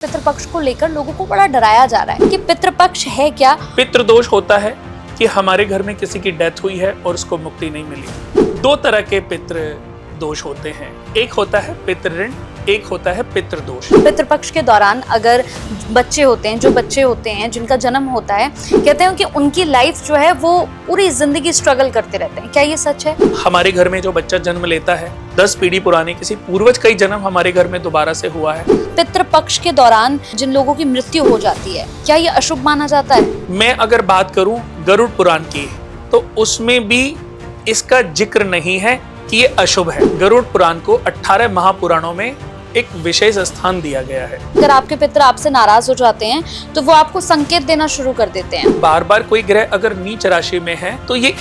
पितृपक्ष को लेकर लोगों को बड़ा डराया जा रहा है कि पितृपक्ष है क्या। पितृदोष होता है कि हमारे घर में किसी की डेथ हुई है और उसको मुक्ति नहीं मिली। दो तरह के पितृ दोष होते हैं, एक होता है पितृऋण, एक होता है पितृदोष। पितृपक्ष के दौरान अगर बच्चे होते हैं, जो बच्चे होते हैं जिनका जन्म होता है, कहते हैं कि उनकी लाइफ जो है वो पूरी जिंदगी स्ट्रगल करते रहते हैं। क्या ये सच है? हमारे घर में जो बच्चा जन्म लेता है 10 पीढ़ी पुरानी किसी पूर्वज का ही जन्म हमारे घर में दोबारा से हुआ है। पितृपक्ष के दौरान जिन लोगों की मृत्यु हो जाती है, क्या ये अशुभ माना जाता है? मैं अगर बात करूं गरुड़ पुराण की, तो उसमें भी इसका जिक्र नहीं है कि ये अशुभ है। गरुड़ पुराण को 18 महापुराणों में एक विशेष स्थान दिया गया है। अगर आपके पितर आपसे नाराज हो जाते हैं तो वो आपको संकेत देना शुरू कर देते हैं। बार बार कोई ग्रह अगर नीच राशि में है तो ये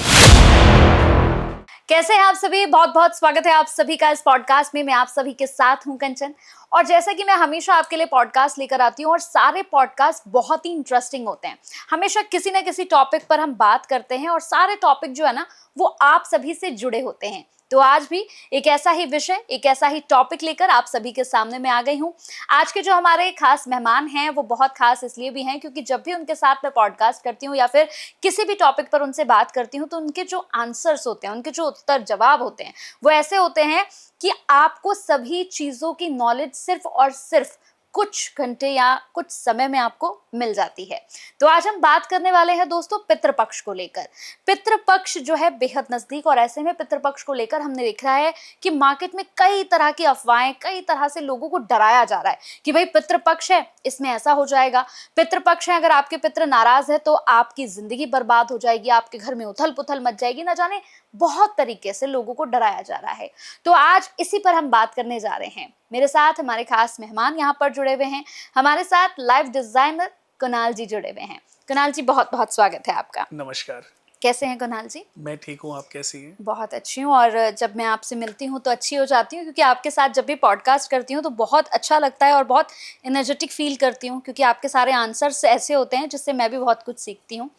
कैसे हैं आप सभी? बहुत बहुत स्वागत है आप सभी का इस पॉडकास्ट में। मैं आप सभी के साथ हूं कंचन, और जैसा कि मैं हमेशा आपके लिए पॉडकास्ट लेकर आती हूं, और सारे पॉडकास्ट बहुत ही इंटरेस्टिंग होते हैं। हमेशा किसी न किसी टॉपिक पर हम बात करते हैं, और सारे टॉपिक जो है ना वो आप सभी से जुड़े होते हैं। तो आज भी एक ऐसा ही विषय, एक ऐसा ही टॉपिक लेकर आप सभी के सामने मैं आ गई हूँ। आज के जो हमारे खास मेहमान हैं वो बहुत खास इसलिए भी हैं क्योंकि जब भी उनके साथ मैं पॉडकास्ट करती हूँ या फिर किसी भी टॉपिक पर उनसे बात करती हूँ, तो उनके जो आंसर्स होते हैं, उनके जो उत्तर जवाब होते हैं, वो ऐसे होते हैं कि आपको सभी चीज़ों की नॉलेज सिर्फ और सिर्फ कुछ घंटे या कुछ समय में आपको मिल जाती है। तो आज हम बात करने वाले हैं दोस्तों पितृपक्ष को लेकर। पितृपक्ष जो है बेहद नजदीक, और ऐसे में पितृपक्ष को लेकर हमने देखा है कि मार्केट में कई तरह की अफवाहें, कई तरह से लोगों को डराया जा रहा है कि भाई पितृपक्ष है, इसमें ऐसा हो जाएगा। पितृपक्ष है, अगर आपके पितृ नाराज है तो आपकी जिंदगी बर्बाद हो जाएगी, आपके घर में उथल पुथल मच जाएगी। ना जाने बहुत तरीके से लोगों को डराया जा रहा है। तो आज इसी पर हम बात करने जा रहे हैं। मेरे साथ हमारे खास मेहमान यहाँ पर जुड़े हुए हैं। हमारे साथ लाइफ डिजाइनर कुणाल जी जुड़े हुए हैं। कुणाल जी, बहुत बहुत स्वागत है आपका। नमस्कार। कैसे हैं कुणाल जी? मैं ठीक हूँ, आप कैसी हैं? बहुत अच्छी हूँ, और जब मैं आपसे मिलती हूँ तो अच्छी हो जाती हूँ, क्योंकि आपके साथ जब भी पॉडकास्ट करती हूँ तो बहुत अच्छा लगता है और बहुत एनर्जेटिक फील करती हूँ, क्योंकि आपके सारे आंसर्स ऐसे होते हैं जिससे मैं भी बहुत कुछ सीखती हूँ।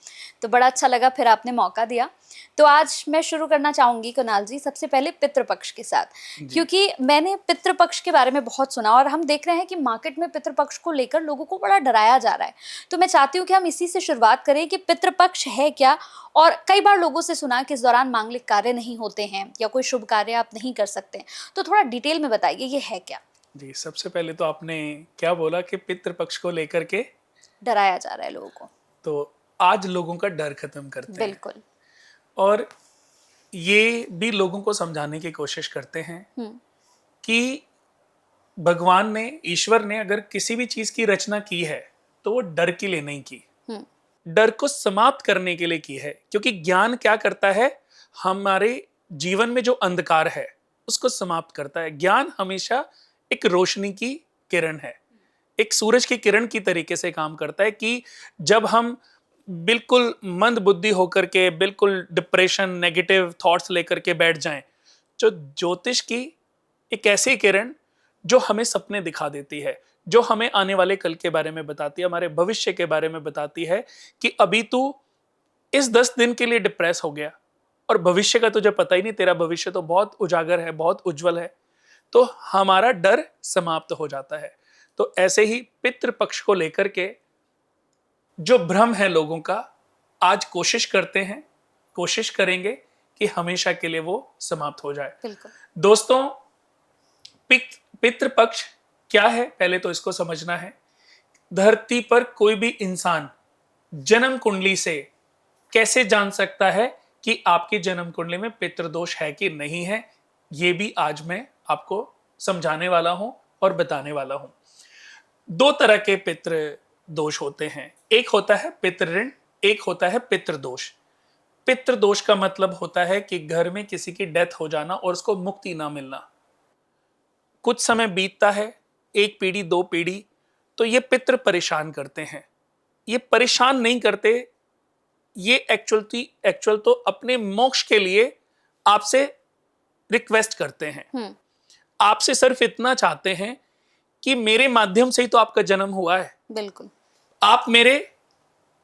तो बड़ा अच्छा लगा, फिर आपने मौका दिया। तो आज मैं शुरू करना चाहूँगी कुणाल जी सबसे पहले पितृपक्ष के साथ, क्योंकि मैंने पितृपक्ष के बारे में बहुत सुना, और हम देख रहे हैं कि मार्केट में पितृपक्ष को लेकर लोगों को बड़ा डराया जा रहा है। तो मैं चाहती हूँ कि हम इसी से शुरुआत करें कि पितृपक्ष है क्या। और कई बार लोगों से सुना कि इस दौरान मांगलिक कार्य नहीं होते हैं या कोई शुभ कार्य आप नहीं कर सकते, तो थोड़ा डिटेल में बताइए ये है क्या? जी, सबसे पहले तो आपने क्या बोला कि पितृपक्ष को लेकर के डराया जा रहा है लोगों को। तो आज लोगों का डर खत्म करते हैं। बिल्कुल। और ये भी लोगों को समझाने की कोशिश करते हैं कि भगवान ने, ईश्वर ने अगर किसी भी चीज की रचना की है तो वो डर के लिए नहीं की, डर को समाप्त करने के लिए की है। क्योंकि ज्ञान क्या करता है, हमारे जीवन में जो अंधकार है उसको समाप्त करता है। ज्ञान हमेशा एक रोशनी की किरण है, एक सूरज की किरण की तरीके से काम करता है कि जब हम बिल्कुल मंद बुद्धि होकर के, बिल्कुल डिप्रेशन, नेगेटिव थॉट्स लेकर के बैठ जाएं, जो ज्योतिष की एक ऐसी किरण जो हमें सपने दिखा देती है, जो हमें आने वाले कल के बारे में बताती है, हमारे भविष्य के बारे में बताती है कि अभी तू इस 10 दिन के लिए डिप्रेस हो गया और भविष्य का तुझे पता ही नहीं, तेरा भविष्य तो बहुत उजागर है, बहुत उज्जवल है। तो हमारा डर समाप्त हो जाता है। तो ऐसे ही पितृपक्ष को लेकर के जो भ्रम है लोगों का, आज कोशिश करते हैं, कोशिश करेंगे कि हमेशा के लिए वो समाप्त हो जाए। बिल्कुल। दोस्तों, पितृपक्ष क्या है पहले तो इसको समझना है। धरती पर कोई भी इंसान जन्म कुंडली से कैसे जान सकता है कि आपकी जन्म कुंडली में पितृदोष है कि नहीं है, ये भी आज मैं आपको समझाने वाला हूं और बताने वाला हूं। दो तरह के पितृ दोष होते हैं, एक होता है पितृऋण, एक होता है पितृदोष। पितृदोष का मतलब होता है कि घर में किसी की डेथ हो जाना और उसको मुक्ति ना मिलना। कुछ समय बीतता है, एक पीढ़ी, 2 पीढ़ी, तो ये पितृ परेशान करते हैं। ये परेशान नहीं करते, ये एक्चुअल तो अपने मोक्ष के लिए आपसे रिक्वेस्ट करते हैं। आपसे सिर्फ इतना चाहते हैं कि मेरे माध्यम से ही तो आपका जन्म हुआ है। बिल्कुल। आप मेरे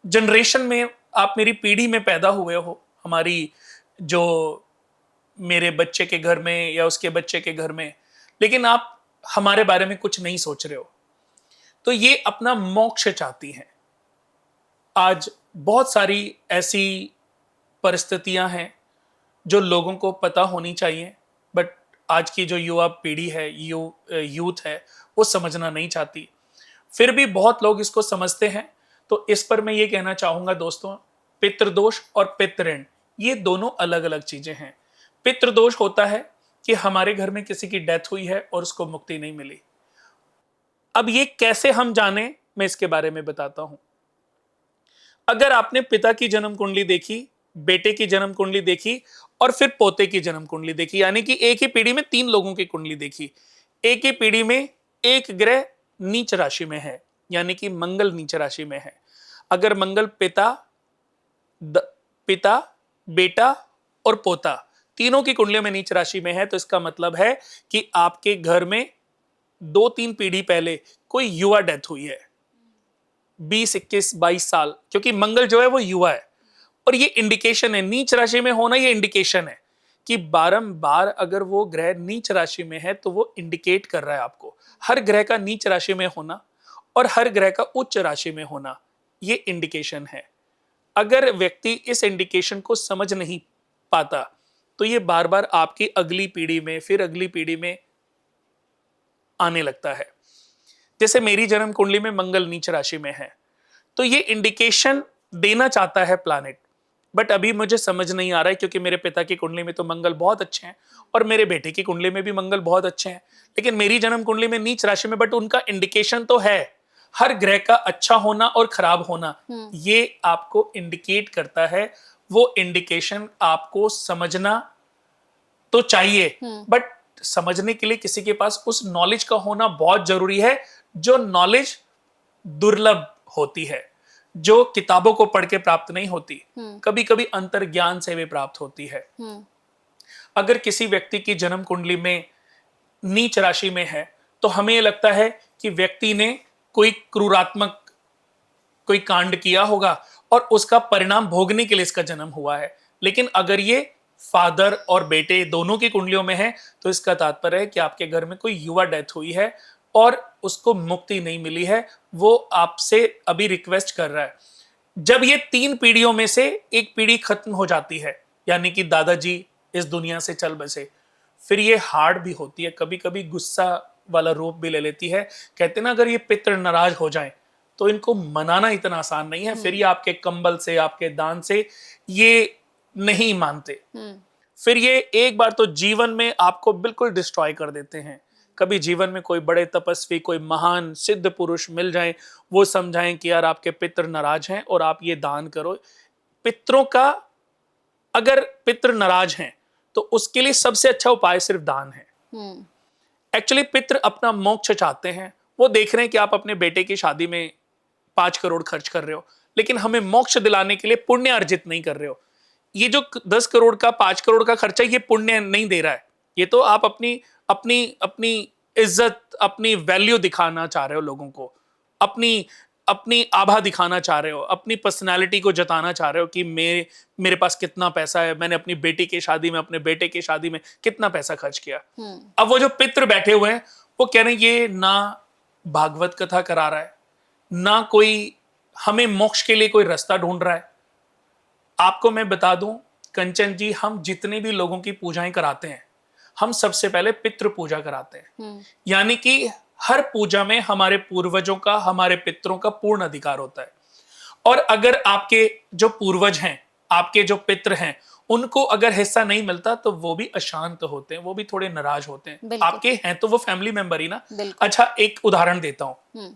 जनरेशन में, आप मेरी पीढ़ी में पैदा हुए हो, हमारी जो मेरे बच्चे के घर में या उसके बच्चे के घर में, लेकिन आप हमारे बारे में कुछ नहीं सोच रहे हो। तो ये अपना मोक्ष चाहती हैं। आज बहुत सारी ऐसी परिस्थितियां हैं जो लोगों को पता होनी चाहिए, बट आज की जो युवा पीढ़ी है, यूथ है, वो समझना नहीं चाहती। फिर भी बहुत लोग इसको समझते हैं। तो इस पर मैं ये कहना चाहूंगा दोस्तों, पितृदोष और पितृऋण ये दोनों अलग अलग चीजें हैं। पितृदोष होता है कि हमारे घर में किसी की डेथ हुई है और उसको मुक्ति नहीं मिली। अब ये कैसे हम जाने, मैं इसके बारे में बताता हूं। अगर आपने पिता की जन्म कुंडली देखी, बेटे की जन्म कुंडली देखी और फिर पोते की जन्म कुंडली देखी, यानी कि एक ही पीढ़ी में 3 लोगों की कुंडली देखी, एक ही पीढ़ी में एक ग्रह नीच राशि में है, यानी कि मंगल नीच राशि में है। अगर मंगल पिता, बेटा और पोता तीनों की कुंडलियों में नीच राशि में है, तो इसका मतलब है कि आपके घर में 2-3 पीढ़ी पहले कोई युवा डेथ हुई है, 20, 21, 22 साल, क्योंकि मंगल जो है वो युवा है। और ये इंडिकेशन है, नीच राशि में होना ये इंडिकेशन है कि बारंबार अगर वो ग्रह नीच राशि में है तो वो इंडिकेट कर रहा है आपको। हर ग्रह का नीच राशि में होना और हर ग्रह का उच्च राशि में होना ये इंडिकेशन है। अगर व्यक्ति इस इंडिकेशन को समझ नहीं पाता तो ये बार बार आपकी अगली पीढ़ी में, फिर अगली पीढ़ी में आने लगता है। जैसे मेरी जन्म कुंडली में मंगल नीच राशि में है, तो ये इंडिकेशन देना चाहता है प्लैनेट, बट अभी मुझे समझ नहीं आ रहा है, क्योंकि मेरे पिता की कुंडली में तो मंगल बहुत अच्छे हैं और मेरे बेटे की कुंडली में भी मंगल बहुत अच्छे हैं, लेकिन मेरी जन्म कुंडली में नीच राशि में, बट उनका इंडिकेशन तो है। हर ग्रह का अच्छा होना और खराब होना ये आपको इंडिकेट करता है। वो इंडिकेशन आपको समझना तो चाहिए, बट समझने के लिए किसी के पास उस नॉलेज का होना बहुत जरूरी है, जो नॉलेज दुर्लभ होती है, जो किताबों को पढ़ के प्राप्त नहीं होती, कभी कभी अंतर ज्ञान से भी प्राप्त होती है। अगर किसी व्यक्ति की जन्म कुंडली में नीच राशि में है तो हमें यह लगता है कि व्यक्ति ने कोई क्रूरात्मक कोई कांड किया होगा और उसका परिणाम भोगने के लिए इसका जन्म हुआ है। लेकिन अगर ये फादर और बेटे दोनों की कुंडलियों में है तो इसका तात्पर्य है कि आपके घर में कोई युवा डेथ हुई है और उसको मुक्ति नहीं मिली है। वो आपसे अभी रिक्वेस्ट कर रहा है। जब ये 3 पीढ़ियों में से एक पीढ़ी खत्म हो जाती है, यानी कि दादाजी इस दुनिया से चल बसे, फिर ये हार्ड भी होती है, कभी कभी गुस्सा वाला रूप भी ले लेती है। कहते ना, अगर ये पितृ नाराज हो जाएं तो इनको मनाना इतना आसान नहीं है। फिर ये आपके कंबल से, आपके दान से ये नहीं मानते। फिर ये एक बार तो जीवन में आपको बिल्कुल डिस्ट्रॉय कर देते हैं। कभी जीवन में कोई बड़े तपस्वी, कोई महान सिद्ध पुरुष मिल जाएं, वो समझाएं कि यार आपके पितृ नाराज हैं और आप ये दान करो। पितरों का, अगर पितृ नाराज हैं तो उसके लिए सबसे अच्छा उपाय सिर्फ दान है। एक्चुअली पितृ अपना मोक्ष चाहते हैं। वो देख रहे हैं कि आप अपने बेटे की शादी में 5 करोड़ खर्च कर रहे हो, लेकिन हमें मोक्ष दिलाने के लिए पुण्य अर्जित नहीं कर रहे हो। ये जो 10 करोड़ का, 5 करोड़ का खर्चा, ये पुण्य नहीं दे रहा है। ये तो आप अपनी अपनी अपनी इज्जत, अपनी वैल्यू दिखाना चाह रहे हो लोगों को, अपनी अपनी आभा दिखाना चाह रहे हो, अपनी पर्सनालिटी को जताना चाह रहे हो कि मेरे पास कितना पैसा है, मैंने अपनी बेटी की शादी में, अपने बेटे की शादी में कितना पैसा खर्च किया। अब वो जो पितृ बैठे हुए हैं वो कह रहे हैं ये ना भागवत कथा करा रहा है, ना कोई हमें मोक्ष के लिए कोई रास्ता ढूंढ रहा है। आपको मैं बता दूं कंचन जी, हम जितने भी लोगों की पूजाएं कराते हैं, हम सबसे पहले पितृ पूजा कराते हैं। यानी कि हर पूजा में हमारे पूर्वजों का, हमारे पितरों का पूर्ण अधिकार होता है। और अगर आपके जो पूर्वज हैं, आपके जो पितृ हैं, उनको अगर हिस्सा नहीं मिलता तो वो भी अशांत होते हैं, वो भी थोड़े नाराज होते हैं। आपके हैं तो वो फैमिली मेंबर ही ना। अच्छा, एक उदाहरण देता हूं।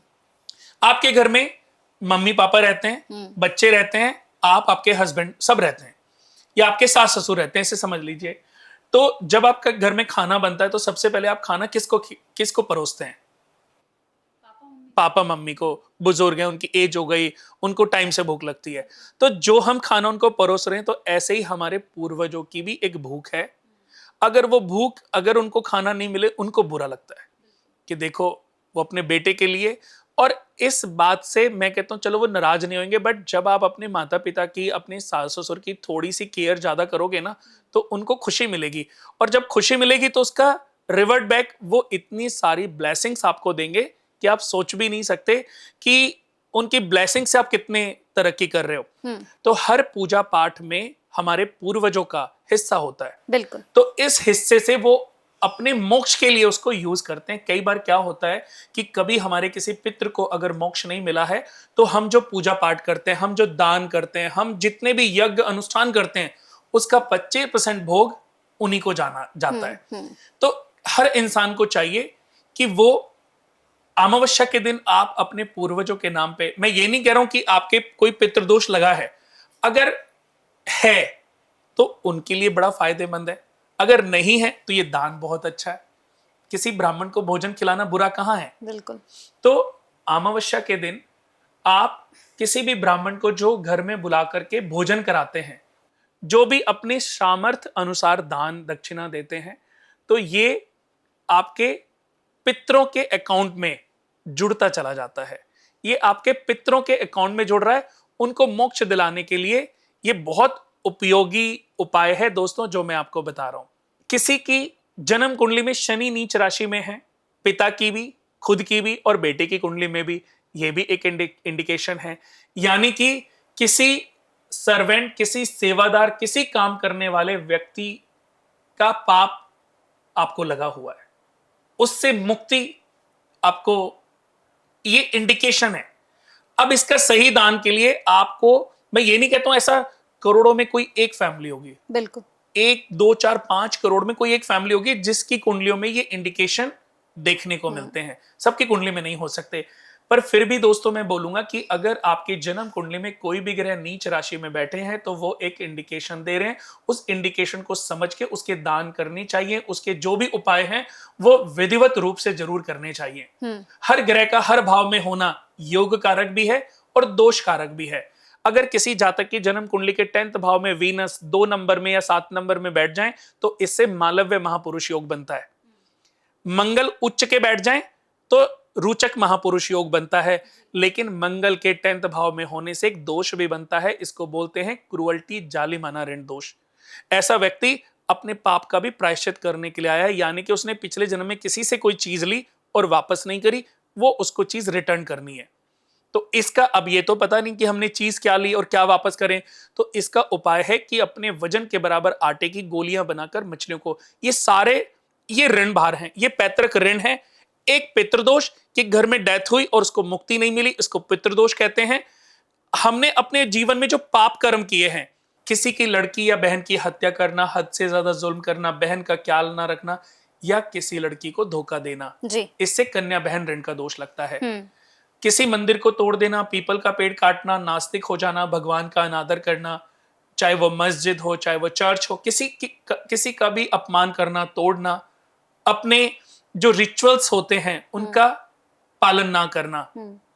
आपके घर में मम्मी पापा रहते हैं, बच्चे रहते हैं, आप, आपके हस्बैंड सब रहते हैं, या आपके सास ससुर रहते हैं, इसे समझ लीजिए। तो जब आपका घर में खाना बनता है तो सबसे पहले आप खाना किसको परोसते हैं? पापा मम्मी को। बुजुर्ग हैं, उनकी एज हो गई, उनको टाइम से भूख लगती है, तो जो हम खाना उनको परोस रहे हैं, तो ऐसे ही हमारे पूर्वजों की भी एक भूख है। अगर वो भूख, अगर उनको खाना नहीं मिले, उनको बुरा लगता है कि देखो वो अपने बेटे के लिए। और इस बात से मैं कहता हूं चलो वो नाराज नहीं होंगे, बट जब आप अपने माता पिता की, अपने सास ससुर की थोड़ी सी केयर ज्यादा करोगे ना, तो उनको खुशी मिलेगी। और जब खुशी मिलेगी तो उसका रिवर्ट बैक वो इतनी सारी ब्लेसिंग्स आपको देंगे कि आप सोच भी नहीं सकते कि उनकी ब्लेसिंग से आप कितने तरक्की कर रहे हो। तो हर पूजा पाठ में हमारे पूर्वजों का हिस्सा होता है। बिल्कुल। तो इस हिस्से से वो अपने मोक्ष के लिए उसको यूज करते हैं। कई बार क्या होता है कि कभी हमारे किसी पितृ को अगर मोक्ष नहीं मिला है, तो हम जो पूजा पाठ करते हैं, हम जो दान करते हैं, हम जितने भी यज्ञ अनुष्ठान करते हैं, उसका 25% भोग उन्हीं को जाना जाता है। तो हर इंसान को चाहिए कि वो अमावस्या के दिन आप अपने पूर्वजों के नाम पे, मैं ये नहीं कह रहा हूं कि आपके कोई पितृदोष लगा है, अगर है तो उनके लिए बड़ा फायदेमंद है, अगर नहीं है तो ये दान बहुत अच्छा है। किसी ब्राह्मण को भोजन खिलाना बुरा कहां है। बिल्कुल। तो अमावस्या के दिन आप किसी भी ब्राह्मण को जो घर में बुला करके भोजन कराते हैं, जो भी अपने सामर्थ्य अनुसार दान दक्षिणा देते हैं, तो ये आपके पितरों के अकाउंट में जुड़ता चला जाता है। ये आपके पितरों के अकाउंट में जुड़ रहा है। उनको मोक्ष दिलाने के लिए ये बहुत उपयोगी उपाय है दोस्तों, जो मैं आपको बता रहा हूं। किसी की जन्म कुंडली में शनि नीच राशि में है, पिता की भी, खुद की भी और बेटे की कुंडली में भी, ये भी एक इंडिकेशन है। यानी कि किसी सर्वेंट, किसी सेवादार, किसी काम करने वाले व्यक्ति का पाप आपको लगा हुआ है, उससे मुक्ति आपको, ये इंडिकेशन है। अब इसका सही दान के लिए आपको, मैं ये नहीं कहता हूं ऐसा करोड़ों में कोई एक फैमिली होगी, बिल्कुल, 1 2 4 5 करोड़ में कोई एक फैमिली होगी जिसकी कुंडलियों में ये इंडिकेशन देखने को मिलते हैं। सबकी कुंडली में नहीं हो सकते, पर फिर भी दोस्तों मैं बोलूंगा कि अगर आपकी जन्म कुंडली में कोई भी ग्रह नीच राशि में बैठे हैं, तो वो एक इंडिकेशन दे रहे हैं। उस इंडिकेशन को समझ के उसके दान करनी चाहिए। उसके जो भी उपाय हैं वो विधिवत रूप से जरूर करने चाहिए। हर ग्रह का हर भाव में होना योग कारक भी है और दोष कारक भी है। अगर किसी जातक की जन्म कुंडली के 10th भाव में वीनस 2 नंबर में या 7 नंबर में बैठ जाए, तो इससे मालव्य महापुरुष योग बनता है। मंगल उच्च के बैठ जाए तो रोचक महापुरुष योग बनता है। लेकिन मंगल के 10th भाव में होने से एक दोष भी बनता है, इसको बोलते हैं क्रुअल्टी, जालिमाना ऋण दोष। ऐसा व्यक्ति अपने पाप का भी प्रायश्चित करने के लिए आया है, यानी कि उसने पिछले जन्म में किसी से कोई चीज ली और वापस नहीं करी, वो उसको चीज रिटर्न करनी है। तो इसका अब ये तो पता नहीं कि हमने चीज क्या ली और क्या वापस करें, तो इसका उपाय है कि अपने वजन के बराबर आटे की गोलियां बनाकर मछलियों को, ये सारे ये ऋण भार हैं, ये पैतृक ऋण है। एक पितृदोष कि घर में डेथ हुई और उसको मुक्ति नहीं मिली, इसको पितृदोष कहते हैं। हमने अपने जीवन में जो पाप कर्म किए हैं, किसी की लड़की या बहन की हत्या करना, हद से ज्यादा जुल्म करना, बहन का ख्याल ना रखना या किसी लड़की को धोखा देना, इससे कन्या बहन ऋण का दोष लगता है। किसी मंदिर को तोड़ देना, पीपल का पेड़ काटना, नास्तिक हो जाना, भगवान का अनादर करना, चाहे वो मस्जिद हो चाहे वो चर्च हो, किसी का भी अपमान करना, तोड़ना, अपने जो रिचुअल्स होते हैं उनका पालन ना करना,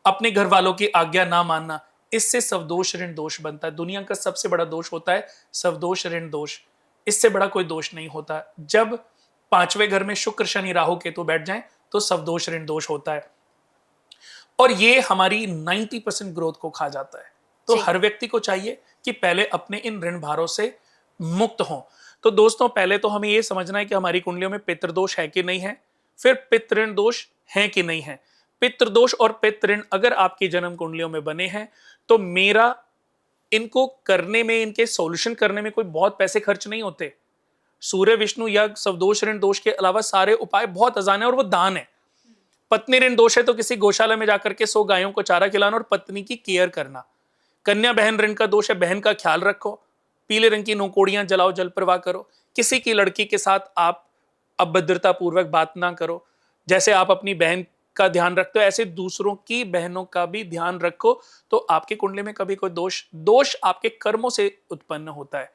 अपने घर वालों की आज्ञा ना मानना, इससे सवदोष ऋण दोष बनता है। दुनिया का सबसे बड़ा दोष होता है सवदोष ऋण दोष। इससे बड़ा कोई दोष नहीं होता। जब 5वें घर में शुक्र शनि राहु केतु बैठ जाएं तो सवदोष ऋण दोष होता है और ये हमारी 90% ग्रोथ को खा जाता है। तो हर व्यक्ति को चाहिए कि पहले अपने इन ऋण भारों से मुक्त हों। तो दोस्तों पहले तो हमें ये समझना है कि हमारी कुंडलियों में पितृदोष है कि नहीं है, फिर पितृण दोष है कि नहीं है। पितृदोष और पितृण अगर आपकी जन्म कुंडलियों में बने हैं तो मेरा इनको करने में, इनके सॉल्यूशन करने में कोई बहुत पैसे खर्च नहीं होते। सूर्य विष्णु यज्ञ सवदोष ऋण दोष के अलावा सारे उपाय बहुत आसान है और वो दान है। पत्नी ऋण दोष है तो किसी गौशाला में जाकर के 100 गायों को चारा खिलाना और पत्नी की केयर करना। कन्या बहन ऋण का दोष है, बहन का ख्याल रखो, पीले रंग की नोकोड़ियां जलाओ, जल प्रवाह करो। किसी की लड़की के साथ आप अभद्रता पूर्वक बात ना करो। जैसे आप अपनी बहन का ध्यान रखते हो ऐसे दूसरों की बहनों का भी ध्यान रखो, तो आपके कुंडली में कभी कोई दोष आपके कर्मों से उत्पन्न होता है।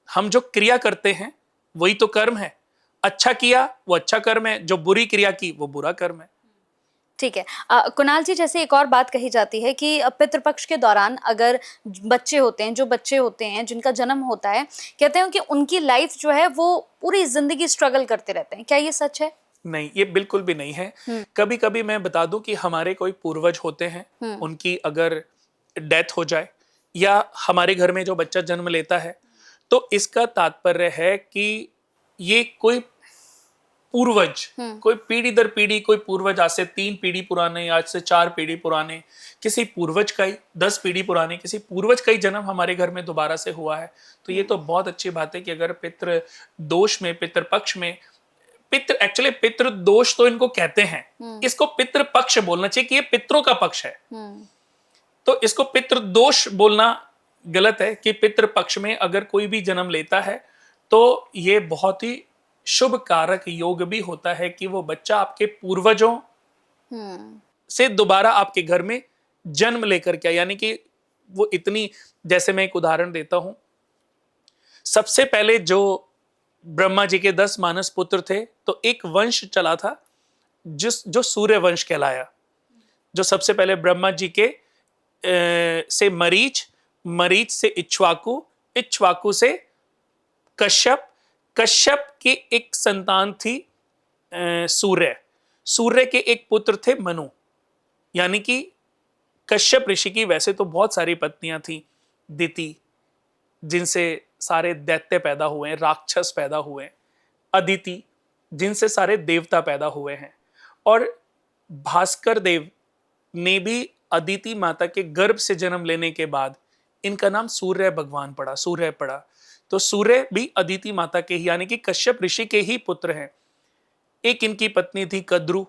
हम जो क्रिया करते हैं वही तो कर्म है। अच्छा किया वो अच्छा कर्म है, जो बुरी क्रिया की वो बुरा कर्म है। ठीक है। कुणाल जी, जैसे एक और बात कही जाती है कि पितृपक्ष के दौरान अगर बच्चे होते हैं, जो बच्चे होते हैं जिनका जन्म होता है, कहते हैं कि उनकी लाइफ जो है वो पूरी जिंदगी स्ट्रगल करते रहते हैं। क्या ये सच है? नहीं, ये बिल्कुल भी नहीं है। कभी कभी मैं बता दूं कि हमारे कोई पूर्वज होते हैं, उनकी अगर डेथ हो जाए या हमारे घर में जो बच्चा जन्म लेता है, तो इसका तात्पर्य है कि ये कोई पूर्वज, कोई पीढ़ी दर पीढ़ी, कोई पूर्वज आज से 3 पीढ़ी पुराने, आज से 4 पीढ़ी पुराने, किसी पूर्वज का ही 10 पीढ़ी पुराने, किसी पूर्वज का ही जन्म हमारे घर में दोबारा से हुआ है। तो ये तो बहुत अच्छी बात है कि अगर पितृ दोष में, पितृ पक्ष में, पितृ एक्चुअली पितृ दोष तो इनको कहते हैं, इसको पितृ पक्ष बोलना चाहिए कि ये पितरों का पक्ष है। तो इसको पितृ दोष बोलना गलत है कि पितृ पक्ष में अगर कोई भी जन्म लेता है तो ये बहुत ही शुभ कारक योग भी होता है कि वो बच्चा आपके पूर्वजों से दोबारा आपके घर में जन्म लेकर के, यानी कि वो इतनी, जैसे मैं एक उदाहरण देता हूं, सबसे पहले जो ब्रह्मा जी के 10 मानस पुत्र थे, तो एक वंश चला था जो सूर्य वंश कहलाया, जो सबसे पहले ब्रह्मा जी के से मरीच, मरीच से इक्ष्वाकु, इक्ष्वाकु से कश्यप, कश्यप की एक संतान थी सूर्य, सूर्य के एक पुत्र थे मनु। यानी कि कश्यप ऋषि की वैसे तो बहुत सारी पत्नियां थी, दिति जिनसे सारे दैत्य पैदा हुए हैं, राक्षस पैदा हुए हैं, अदिति जिनसे सारे देवता पैदा हुए हैं, और भास्कर देव ने भी अदिति माता के गर्भ से जन्म लेने के बाद इनका नाम सूर्य भगवान पड़ा, सूर्य पड़ा। तो सूर्य भी अदिति माता के ही, यानी कि कश्यप ऋषि के ही पुत्र हैं। एक इनकी पत्नी थी कद्रु,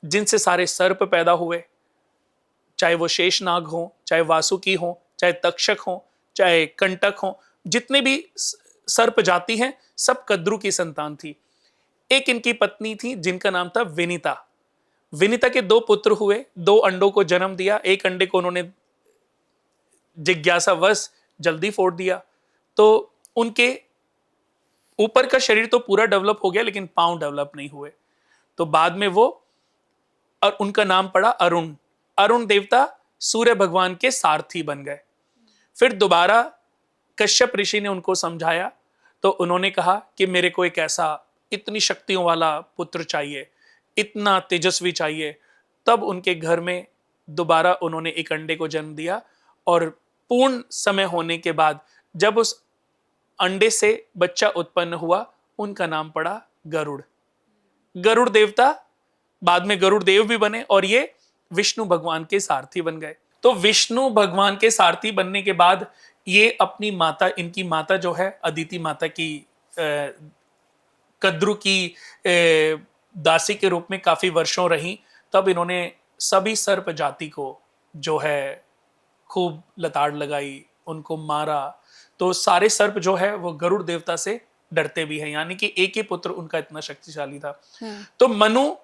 जिनसे सारे सर्प पैदा हुए, चाहे वो शेषनाग हो, चाहे वासुकी हो, चाहे तक्षक हो, चाहे कंटक हो, जितने भी सर्प जाति हैं सब कद्रु की संतान थी। एक इनकी पत्नी थी जिनका नाम था विनीता। विनीता के 2 पुत्र हुए, 2 अंडों को जन्म दिया। एक अंडे को उन्होंने जिज्ञासावश जल्दी फोड़ दिया, तो उनके ऊपर का शरीर तो पूरा डेवलप हो गया लेकिन पांव डेवलप नहीं हुए। तो बाद में वो, और उनका नाम पड़ा अरुण। अरुण देवता सूर्य भगवान के सारथी बन गए। फिर दोबारा कश्यप ऋषि ने उनको समझाया, तो उन्होंने कहा कि मेरे को एक ऐसा इतनी शक्तियों वाला पुत्र चाहिए, इतना तेजस्वी चाहिए। तब उनके घर में दोबारा उन्होंने एक अंडे को जन्म दिया, और पूर्ण समय होने के बाद जब उस अंडे से बच्चा उत्पन्न हुआ, उनका नाम पड़ा गरुड़। गरुड़ देवता बाद में गरुड़ देव भी बने, और ये विष्णु भगवान के सारथी बन गए। तो विष्णु भगवान के सारथी बनने के बाद ये अपनी माता, इनकी माता जो है अदिति माता की, कद्रु की दासी के रूप में काफी वर्षों रही। तब इन्होंने सभी सर्प जाति को जो है खूब लताड़ लगाई, उनको मारा। तो सारे सर्प जो है वो गरुड़ देवता से डरते भी हैं, यानी कि एक ही पुत्र उनका इतना शक्तिशाली था। तो मनु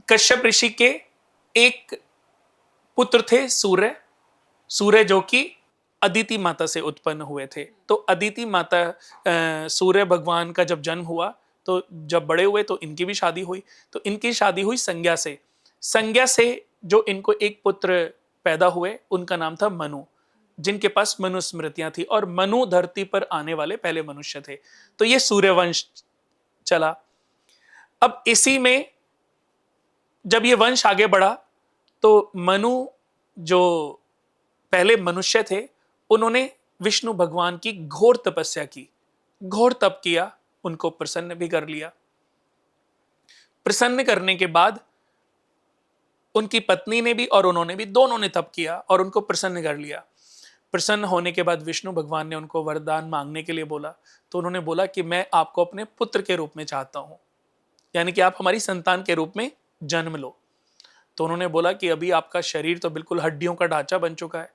कश्यप ऋषि के एक पुत्र थे सूर्य, सूर्य जो कि अदिति माता से उत्पन्न हुए थे। तो अदिति माता, सूर्य भगवान का जब जन्म हुआ, तो जब बड़े हुए तो इनकी भी शादी हुई। तो इनकी शादी हुई संज्ञा से। संज्ञा से जो इनको एक पुत्र पैदा हुए, उनका नाम था मनु, जिनके पास मनुस्मृतियां थी, और मनु धरती पर आने वाले पहले मनुष्य थे। तो ये सूर्यवंश चला। अब इसी में जब ये वंश आगे बढ़ा, तो मनु जो पहले मनुष्य थे, उन्होंने विष्णु भगवान की घोर तपस्या की, घोर तप किया, उनको प्रसन्न भी कर लिया। प्रसन्न करने के बाद उनकी पत्नी ने भी और उन्होंने भी, दोनों ने तप किया और उनको प्रसन्न कर लिया। प्रसन्न होने के बाद विष्णु भगवान ने उनको वरदान मांगने के लिए बोला। तो उन्होंने बोला कि मैं आपको अपने पुत्र के रूप में चाहता हूं, यानी कि आप हमारी संतान के रूप में जन्म लो। तो उन्होंने बोला कि अभी आपका शरीर तो बिल्कुल हड्डियों का ढांचा बन चुका है,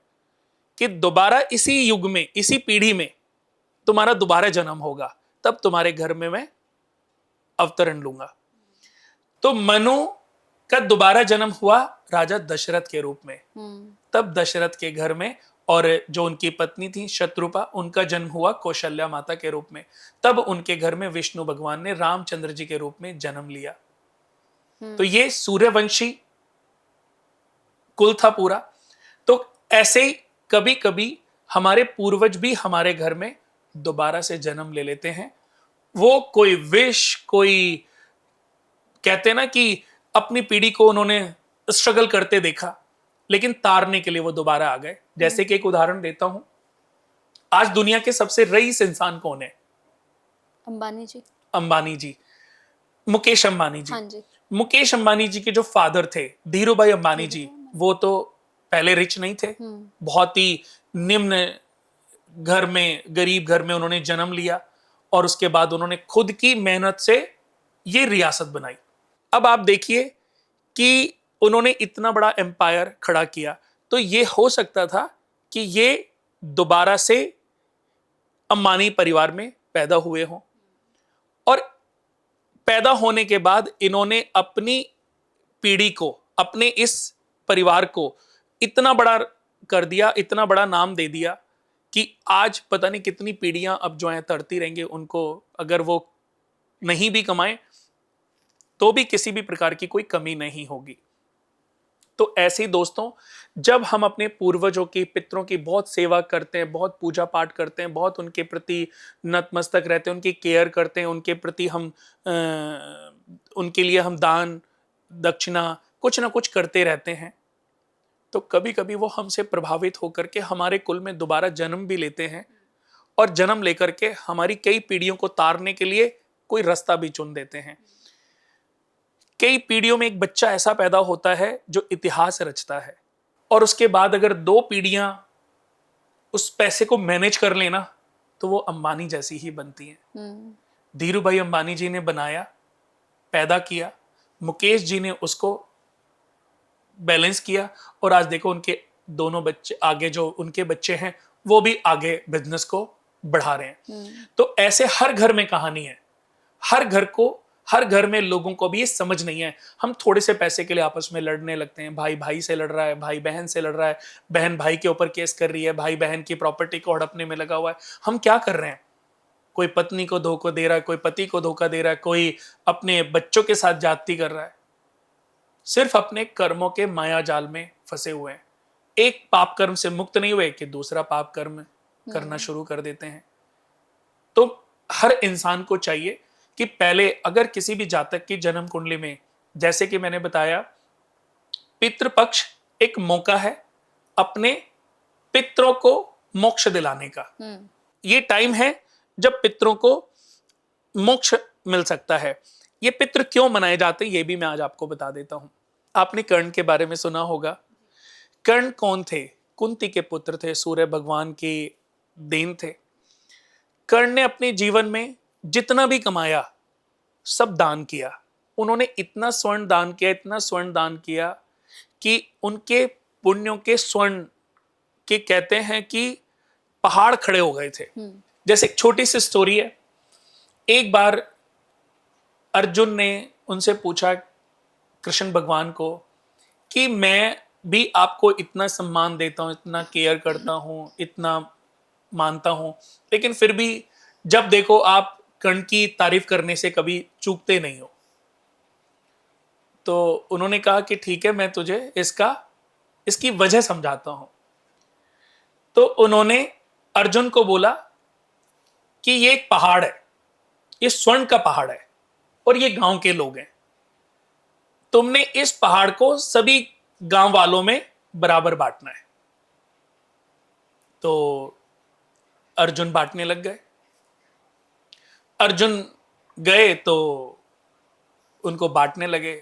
कि दोबारा इसी युग में, इसी पीढ़ी में तुम्हारा दोबारा जन्म होगा, तब तुम्हारे घर में मैं अवतरण लूंगा। तो मनु का दोबारा जन्म हुआ राजा दशरथ के रूप में। तब दशरथ के घर में, और जो उनकी पत्नी थी शत्रुपा, उनका जन्म हुआ कौशल्या माता के रूप में। तब उनके घर में विष्णु भगवान ने रामचंद्र जी के रूप में जन्म लिया। तो ये सूर्यवंशी कुल था पूरा। तो ऐसे ही कभी कभी हमारे पूर्वज भी हमारे घर में दोबारा से जन्म ले लेते हैं। वो कोई विश, कोई कहते हैं ना कि अपनी पीढ़ी को उन्होंने स्ट्रगल करते देखा, लेकिन तारने के लिए वो दोबारा आ गए। जैसे कि एक उदाहरण देता हूं, आज दुनिया के सबसे रईस इंसान कौन है? अंबानी जी। अंबानी जी। मुकेश अंबानी जी। हाँ जी। मुकेश अंबानी जी के जो फादर थे धीरू भाई अंबानी जी, वो तो पहले रिच नहीं थे, बहुत ही निम्न घर में, गरीब घर में उन्होंने जन्म लिया और उसके बाद उन्होंने खुद की मेहनत से ये रियासत बनाई। अब आप देखिए कि उन्होंने इतना बड़ा एम्पायर खड़ा किया, तो ये हो सकता था कि ये दोबारा से अंबानी परिवार में पैदा हुए हों और पैदा होने के बाद इन्होंने अपनी पीढ़ी को, अपने इस परिवार को इतना बड़ा कर दिया, इतना बड़ा नाम दे दिया कि आज पता नहीं कितनी पीढ़ियां अब जो है तरती रहेंगे उनको, अगर वो नहीं भी कमाएं तो भी किसी भी प्रकार की कोई कमी नहीं होगी। तो ऐसे ही दोस्तों, जब हम अपने पूर्वजों की, पितरों की बहुत सेवा करते हैं, बहुत पूजा पाठ करते हैं, बहुत उनके प्रति नतमस्तक रहते हैं, उनकी केयर करते हैं, उनके प्रति हम उनके लिए हम दान दक्षिणा कुछ ना कुछ करते रहते हैं, तो कभी कभी वो हमसे प्रभावित होकर के हमारे कुल में दोबारा जन्म भी लेते हैं और जन्म लेकर के हमारी कई पीढ़ियों को तारने के लिए कोई रास्ता भी चुन देते हैं। कई पीढ़ियों में एक बच्चा ऐसा पैदा होता है जो इतिहास रचता है और उसके बाद अगर 2 पीढ़ियां उस पैसे को मैनेज कर लेना तो वो अंबानी जैसी ही बनती हैं। धीरू भाई अंबानी जी ने बनाया, पैदा किया, मुकेश जी ने उसको बैलेंस किया और आज देखो उनके दोनों बच्चे आगे, जो उनके बच्चे हैं वो भी आगे बिजनेस को बढ़ा रहे हैं। तो ऐसे हर घर में कहानी है, हर घर में लोगों को भी ये समझ नहीं है। हम थोड़े से पैसे के लिए आपस में लड़ने लगते हैं, भाई भाई से लड़ रहा है, भाई बहन से लड़ रहा है, बहन भाई के ऊपर केस कर रही है, भाई बहन की प्रॉपर्टी को हड़पने में लगा हुआ है। हम क्या कर रहे हैं? कोई पत्नी को धोखा दे रहा है, कोई पति को धोखा दे रहा है, कोई अपने बच्चों के साथ जाति कर रहा है, सिर्फ अपने कर्मों के माया जाल में फंसे हुए हैं। एक पाप कर्म से मुक्त नहीं हुए कि दूसरा पाप कर्म करना शुरू कर देते हैं। तो हर इंसान को चाहिए कि पहले अगर किसी भी जातक की जन्म कुंडली में, जैसे कि मैंने बताया, पितृपक्ष एक मौका है अपने पितरों को मोक्ष दिलाने का। ये टाइम है जब पितरों को मोक्ष मिल सकता है। ये पितृ क्यों मनाए जाते हैं ये भी मैं आज आपको बता देता हूं। आपने कर्ण के बारे में सुना होगा। कर्ण कौन थे? कुंती के पुत्र थे, सूर्य भगवान की देन थे। कर्ण ने अपने जीवन में जितना भी कमाया सब दान किया। उन्होंने इतना स्वर्ण दान किया, इतना स्वर्ण दान किया कि उनके पुण्यों के स्वर्ण के कहते हैं कि पहाड़ खड़े हो गए थे। जैसे एक छोटी सी स्टोरी है। एक बार अर्जुन ने उनसे पूछा कृष्ण भगवान को कि मैं भी आपको इतना सम्मान देता हूं, इतना केयर करता हूं, इतना मानता हूं, लेकिन फिर भी जब देखो आप कर्ण की तारीफ करने से कभी चूकते नहीं हो। तो उन्होंने कहा कि ठीक है, मैं तुझे इसकी वजह समझाता हूं। तो उन्होंने अर्जुन को बोला कि ये एक पहाड़ है, ये स्वर्ण का पहाड़ है और ये गांव के लोग हैं। तुमने इस पहाड़ को सभी गांव वालों में बराबर बांटना है। तो अर्जुन बांटने लग गए। अर्जुन गए तो उनको बांटने लगे।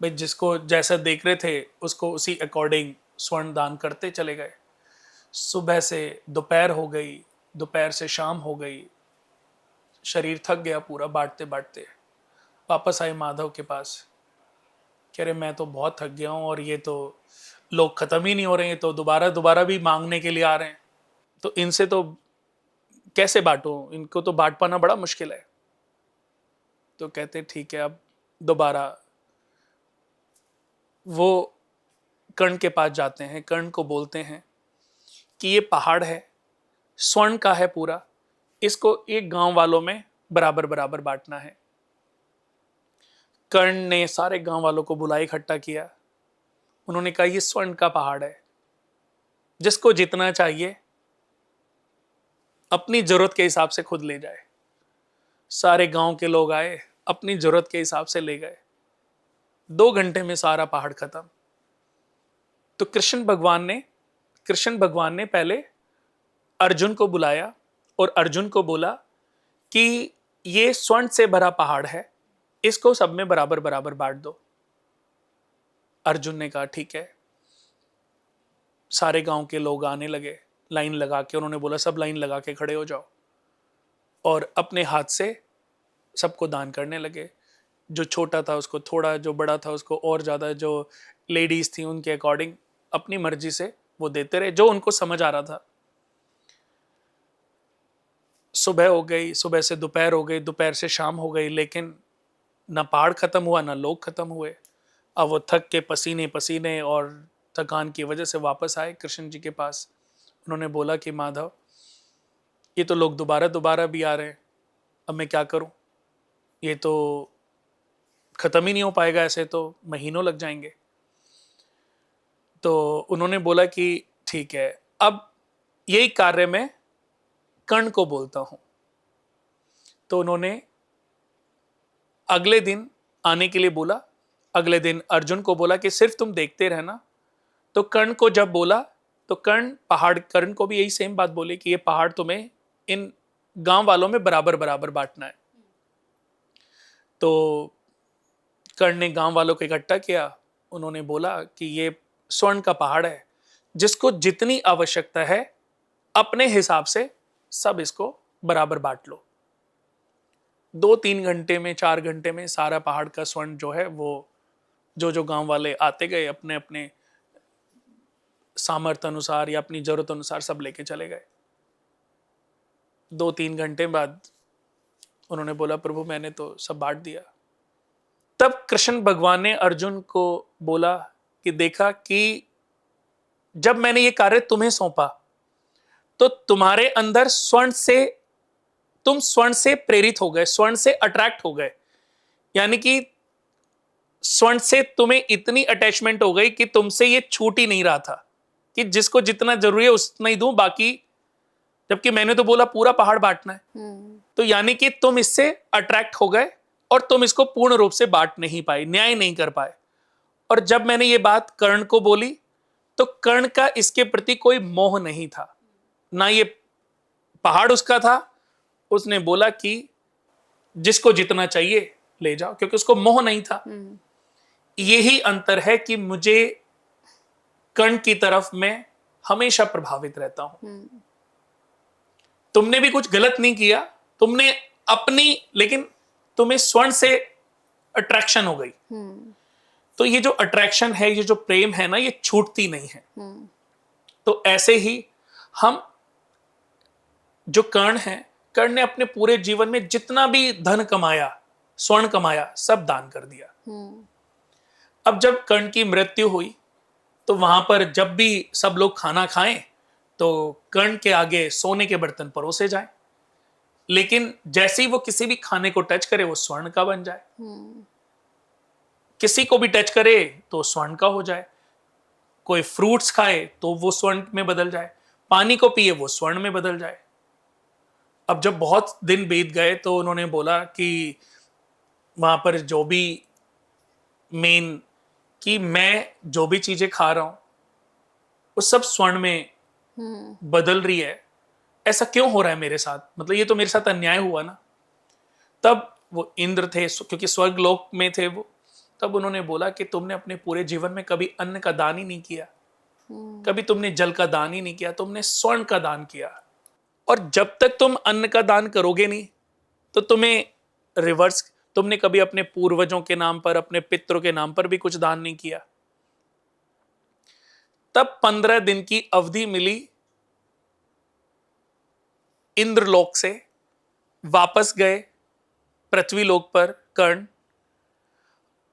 भाई जिसको जैसा देख रहे थे उसको उसी अकॉर्डिंग स्वर्ण दान करते चले गए। सुबह से दोपहर हो गई, दोपहर से शाम हो गई, शरीर थक गया पूरा बांटते बांटते। वापस आए माधव के पास, कह रहे मैं तो बहुत थक गया हूं और ये तो लोग खत्म ही नहीं हो रहे हैं, तो दोबारा भी मांगने के लिए आ रहे हैं, तो इनसे तो कैसे बांटूं, इनको तो बांट पाना बड़ा मुश्किल है। तो कहते ठीक है, अब दोबारा वो कर्ण के पास जाते हैं। कर्ण को बोलते हैं कि ये पहाड़ है, स्वर्ण का है पूरा, इसको एक गांव वालों में बराबर बराबर बांटना है। कर्ण ने सारे गांव वालों को बुला इकट्ठा किया। उन्होंने कहा ये स्वर्ण का पहाड़ है, जिसको जितना चाहिए अपनी जरूरत के हिसाब से खुद ले जाए। सारे गांव के लोग आए, अपनी जरूरत के हिसाब से ले गए। 2 घंटे में सारा पहाड़ खत्म। तो कृष्ण भगवान ने पहले अर्जुन को बुलाया और अर्जुन को बोला कि ये स्वर्ण से भरा पहाड़ है, इसको सब में बराबर बराबर बांट दो। अर्जुन ने कहा ठीक है। सारे गांव के लोग आने लगे, लाइन लगा के। उन्होंने बोला सब लाइन लगा के खड़े हो जाओ, और अपने हाथ से सबको दान करने लगे। जो छोटा था उसको थोड़ा, जो बड़ा था उसको और ज्यादा, जो लेडीज थी उनके अकॉर्डिंग अपनी मर्जी से वो देते रहे, जो उनको समझ आ रहा था। सुबह हो गई, सुबह से दोपहर हो गई, दोपहर से शाम हो गई, लेकिन ना पहाड़ खत्म हुआ ना लोग खत्म हुए। अब वो थक के पसीने पसीने और थकान की वजह से वापस आए कृष्ण जी के पास। उन्होंने बोला कि माधव, ये तो लोग दोबारा दोबारा भी आ रहे हैं, अब मैं क्या करूं? ये तो खत्म ही नहीं हो पाएगा, ऐसे तो महीनों लग जाएंगे। तो उन्होंने बोला कि ठीक है, अब यही कार्य मैं कर्ण को बोलता हूं। तो उन्होंने अगले दिन आने के लिए बोला। अगले दिन अर्जुन को बोला कि सिर्फ तुम देखते रहना। तो कर्ण को जब बोला तो कर्ण को भी यही सेम बात बोली कि ये पहाड़ तुम्हें इन गांव वालों में बराबर बराबर बांटना है। तो कर्ण ने गांव वालों को इकट्ठा किया। उन्होंने बोला कि ये स्वर्ण का पहाड़ है, जिसको जितनी आवश्यकता है अपने हिसाब से सब इसको बराबर बांट लो। 2-3 घंटे में, 4 घंटे में सारा पहाड़ का स्वर्ण जो है वो जो गांव वाले आते गए अपने अपने सामर्थ्य अनुसार या अपनी जरूरत अनुसार सब लेके चले गए। 2-3 घंटे बाद उन्होंने बोला प्रभु मैंने तो सब बांट दिया। तब कृष्ण भगवान ने अर्जुन को बोला कि देखा कि जब मैंने ये कार्य तुम्हें सौंपा तो तुम्हारे अंदर तुम स्वर्ण से प्रेरित हो गए, स्वर्ण से अट्रैक्ट हो गए। यानी कि स्वर्ण से तुम्हें इतनी अटैचमेंट हो गई कि तुमसे ये छूट ही नहीं रहा था कि जिसको जितना जरूरी है उतना ही दूं, बाकी जबकि मैंने तो बोला पूरा पहाड़ बांटना है। तो यानी कि तुम इससे अट्रैक्ट हो गए और तुम इसको पूर्ण रूप से बांट नहीं पाए, न्याय नहीं कर पाए। और जब मैंने ये बात कर्ण को बोली तो कर्ण का इसके प्रति कोई मोह नहीं था, ना ये पहाड़ उसका था। उसने बोला कि जिसको जितना चाहिए ले जाओ, क्योंकि उसको मोह नहीं था। यही अंतर है कि मुझे कर्ण की तरफ मैं हमेशा प्रभावित रहता हूं। तुमने भी कुछ गलत नहीं किया, तुमने अपनी, लेकिन तुम्हें स्वर्ण से अट्रैक्शन हो गई। तो ये जो अट्रैक्शन है, ये जो प्रेम है ना, ये छूटती नहीं है। तो ऐसे ही हम जो कर्ण ने अपने पूरे जीवन में जितना भी धन कमाया, स्वर्ण कमाया, सब दान कर दिया। अब जब कर्ण की मृत्यु हुई तो वहां पर जब भी सब लोग खाना खाएं तो कर्ण के आगे सोने के बर्तन परोसे जाएं, लेकिन जैसे ही वो किसी भी खाने को टच करे वो स्वर्ण का बन जाए। किसी को भी टच करे तो स्वर्ण का हो जाए। कोई फ्रूट्स खाए तो वो स्वर्ण में बदल जाए, पानी को पिए वो स्वर्ण में बदल जाए। अब जब बहुत दिन बीत गए तो उन्होंने बोला कि वहां पर जो भी मेन, कि मैं जो भी चीजें खा रहा हूं वो सब स्वर्ण में बदल रही है, ऐसा क्यों हो रहा है मेरे साथ? मतलब ये तो मेरे साथ अन्याय हुआ ना। तब वो इंद्र थे, क्योंकि स्वर्ग लोक में थे वो, तब उन्होंने बोला कि तुमने अपने पूरे जीवन में कभी अन्न का दान ही नहीं किया, कभी तुमने जल का दान ही नहीं किया, तुमने स्वर्ण का दान किया। और जब तक तुम अन्न का दान करोगे नहीं तो तुम्हें रिवर्स, तुमने कभी अपने पूर्वजों के नाम पर, अपने पितरों के नाम पर भी कुछ दान नहीं किया। तब 15 दिन की अवधि मिली इंद्रलोक से, वापस गए पृथ्वी लोक पर कर्ण,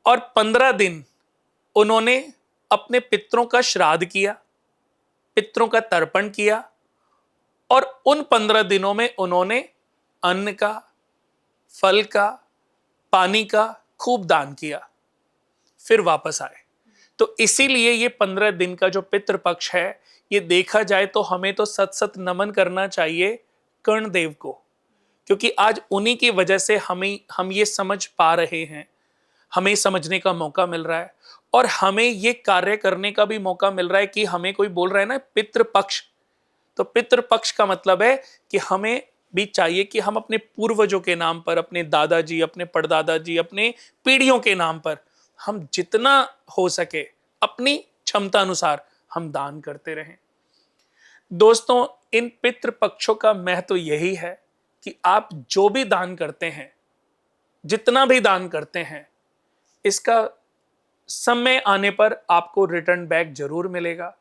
और 15 दिन उन्होंने अपने पितरों का श्राद्ध किया, पितरों का तर्पण किया, और उन 15 दिनों में उन्होंने अन्न का, फल का, पानी का खूब दान किया, फिर वापस आए। तो इसीलिए ये 15 दिन का जो पितृपक्ष है, ये देखा जाए तो हमें तो सत सत नमन करना चाहिए कर्णदेव को, क्योंकि आज उन्हीं की वजह से हम ये समझ पा रहे हैं, हमें समझने का मौका मिल रहा है, और हमें ये कार्य करने का भी मौका मिल रहा है। कि हमें कोई बोल रहा है ना पितृपक्ष, तो पितृपक्ष का मतलब है कि हमें भी चाहिए कि हम अपने पूर्वजों के नाम पर, अपने दादाजी, अपने परदादाजी, अपने पीढ़ियों के नाम पर हम जितना हो सके अपनी क्षमता अनुसार हम दान करते रहें। दोस्तों, इन पितृ पक्षों का महत्व यही है कि आप जो भी दान करते हैं, जितना भी दान करते हैं, इसका समय आने पर आपको रिटर्न बैक जरूर मिलेगा।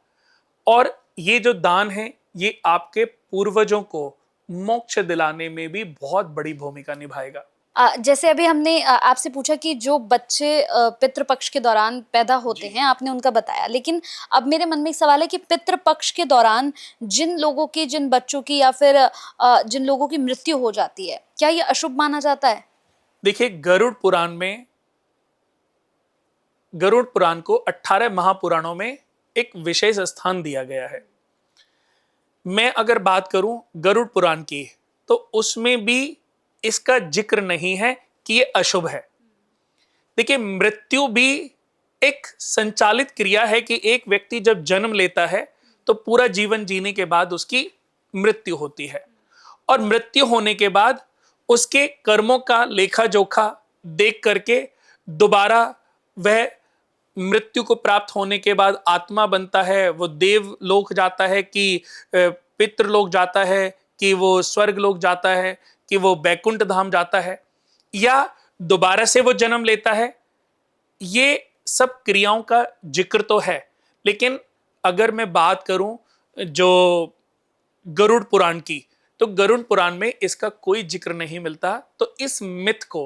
और ये जो दान है, ये आपके पूर्वजों को मोक्ष दिलाने में भी बहुत बड़ी भूमिका निभाएगा। जैसे अभी हमने आपसे पूछा कि जो बच्चे पितृपक्ष के दौरान पैदा होते हैं, आपने उनका बताया, लेकिन अब मेरे मन में एक सवाल है कि पितृपक्ष के दौरान जिन लोगों की, जिन बच्चों की या फिर जिन लोगों की मृत्यु हो जाती है, क्या ये अशुभ माना जाता है? देखिए, गरुड़ पुराण को 18 महापुराणों में एक विशेष स्थान दिया गया है। मैं अगर बात करूं गरुड़ पुराण की, तो उसमें भी इसका जिक्र नहीं है कि ये अशुभ है। देखिए, मृत्यु भी एक संचालित क्रिया है कि एक व्यक्ति जब जन्म लेता है तो पूरा जीवन जीने के बाद उसकी मृत्यु होती है, और मृत्यु होने के बाद उसके कर्मों का लेखा जोखा देख करके दोबारा वह मृत्यु को प्राप्त होने के बाद आत्मा बनता है, वो देव लोक जाता है कि पितृ लोक जाता है, कि वो स्वर्ग लोक जाता है, कि वो बैकुंठ धाम जाता है, या दोबारा से वो जन्म लेता है। ये सब क्रियाओं का जिक्र तो है, लेकिन अगर मैं बात करूं जो गरुड़ पुराण की, तो गरुड़ पुराण में इसका कोई जिक्र नहीं मिलता। तो इस मिथ को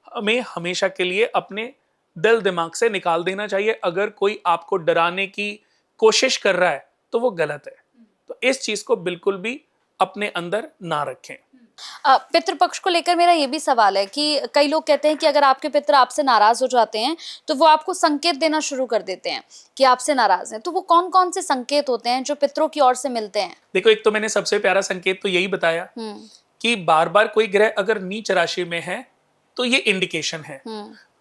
हमें हमेशा के लिए अपने दिल दिमाग से निकाल देना चाहिए। अगर कोई आपको डराने की कोशिश कर रहा है तो वो गलत है। तो इस चीज को बिल्कुल भी अपने अंदर ना रखें। पितृपक्ष को लेकर मेरा ये भी सवाल है कि कई लोग कहते हैं कि अगर आपके पितर आपसे नाराज हो जाते हैं तो वो आपको संकेत देना शुरू कर देते हैं कि आपसे नाराज हैं। तो वो कौन कौन से संकेत होते हैं जो पितरों की ओर से मिलते हैं? देखो, एक तो मैंने सबसे प्यारा संकेत तो यही बताया कि बार बार कोई ग्रह अगर नीच राशि में है तो ये इंडिकेशन है।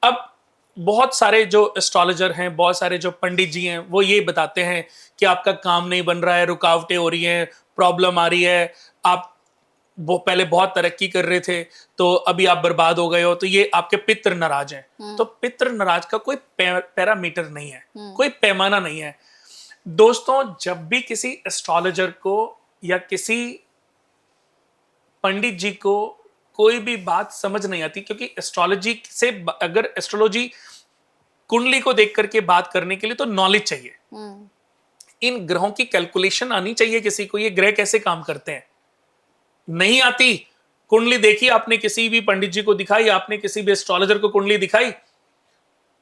अब बहुत सारे जो एस्ट्रोलॉजर हैं, बहुत सारे जो पंडित जी हैं, वो ये बताते हैं कि आपका काम नहीं बन रहा है, रुकावटें हो रही हैं, प्रॉब्लम आ रही है, आप वो पहले बहुत तरक्की कर रहे थे तो अभी आप बर्बाद हो गए हो, तो ये आपके पितृ नाराज हैं। तो पितृ नाराज का कोई पैरामीटर नहीं है, कोई पैमाना नहीं है। दोस्तों, जब भी किसी एस्ट्रोलॉजर को या किसी पंडित जी को कोई भी बात समझ नहीं आती, क्योंकि एस्ट्रोलॉजी से, अगर एस्ट्रोलॉजी कुंडली को देख करके बात करने के लिए तो नॉलेज चाहिए, इन ग्रहों की कैलकुलेशन आनी चाहिए किसी को, ये ग्रह कैसे काम करते हैं। नहीं आती। कुंडली देखी आपने, किसी भी पंडित जी को दिखाई, आपने किसी भी एस्ट्रोलॉजर को कुंडली दिखाई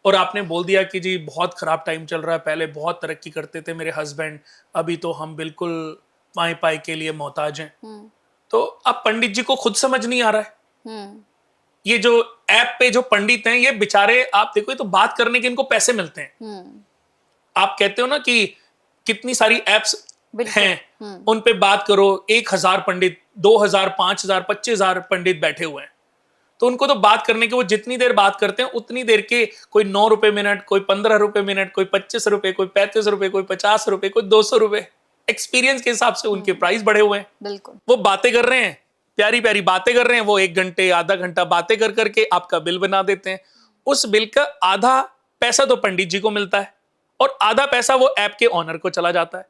और आपने बोल दिया कि जी बहुत खराब टाइम चल रहा है, पहले बहुत तरक्की करते थे मेरे हस्बैंड, अभी तो हम बिल्कुल पाई पाई के लिए मोहताज हैं। तो अब पंडित जी को खुद समझ नहीं आ रहा है। ये जो ऐप पे जो पंडित हैं, ये बेचारे, आप देखो, ये तो बात करने के इनको पैसे मिलते हैं। आप कहते हो ना कि कितनी सारी एप्स हैं, उन पे बात करो, 1000 पंडित, 2000, 5000, 25000 पंडित बैठे हुए हैं, तो उनको तो बात करने के, वो जितनी देर बात करते हैं उतनी देर के, कोई 9 रुपए मिनट, कोई 15 रुपए मिनट, कोई 25 रुपए, कोई 35 रुपए, कोई 50 रुपए, कोई 200 रुपए, एक्सपीरियंस के हिसाब से उनके प्राइस बढ़े हुए हैं। बिल्कुल। वो बातें कर रहे हैं, प्यारी प्यारी बातें कर रहे हैं, वो 1 घंटे, आधा घंटा बातें कर करके आपका बिल बना देते हैं। उस बिल का आधा पैसा तो पंडित जी को मिलता है और आधा पैसा वो ऐप के ओनर को चला जाता है।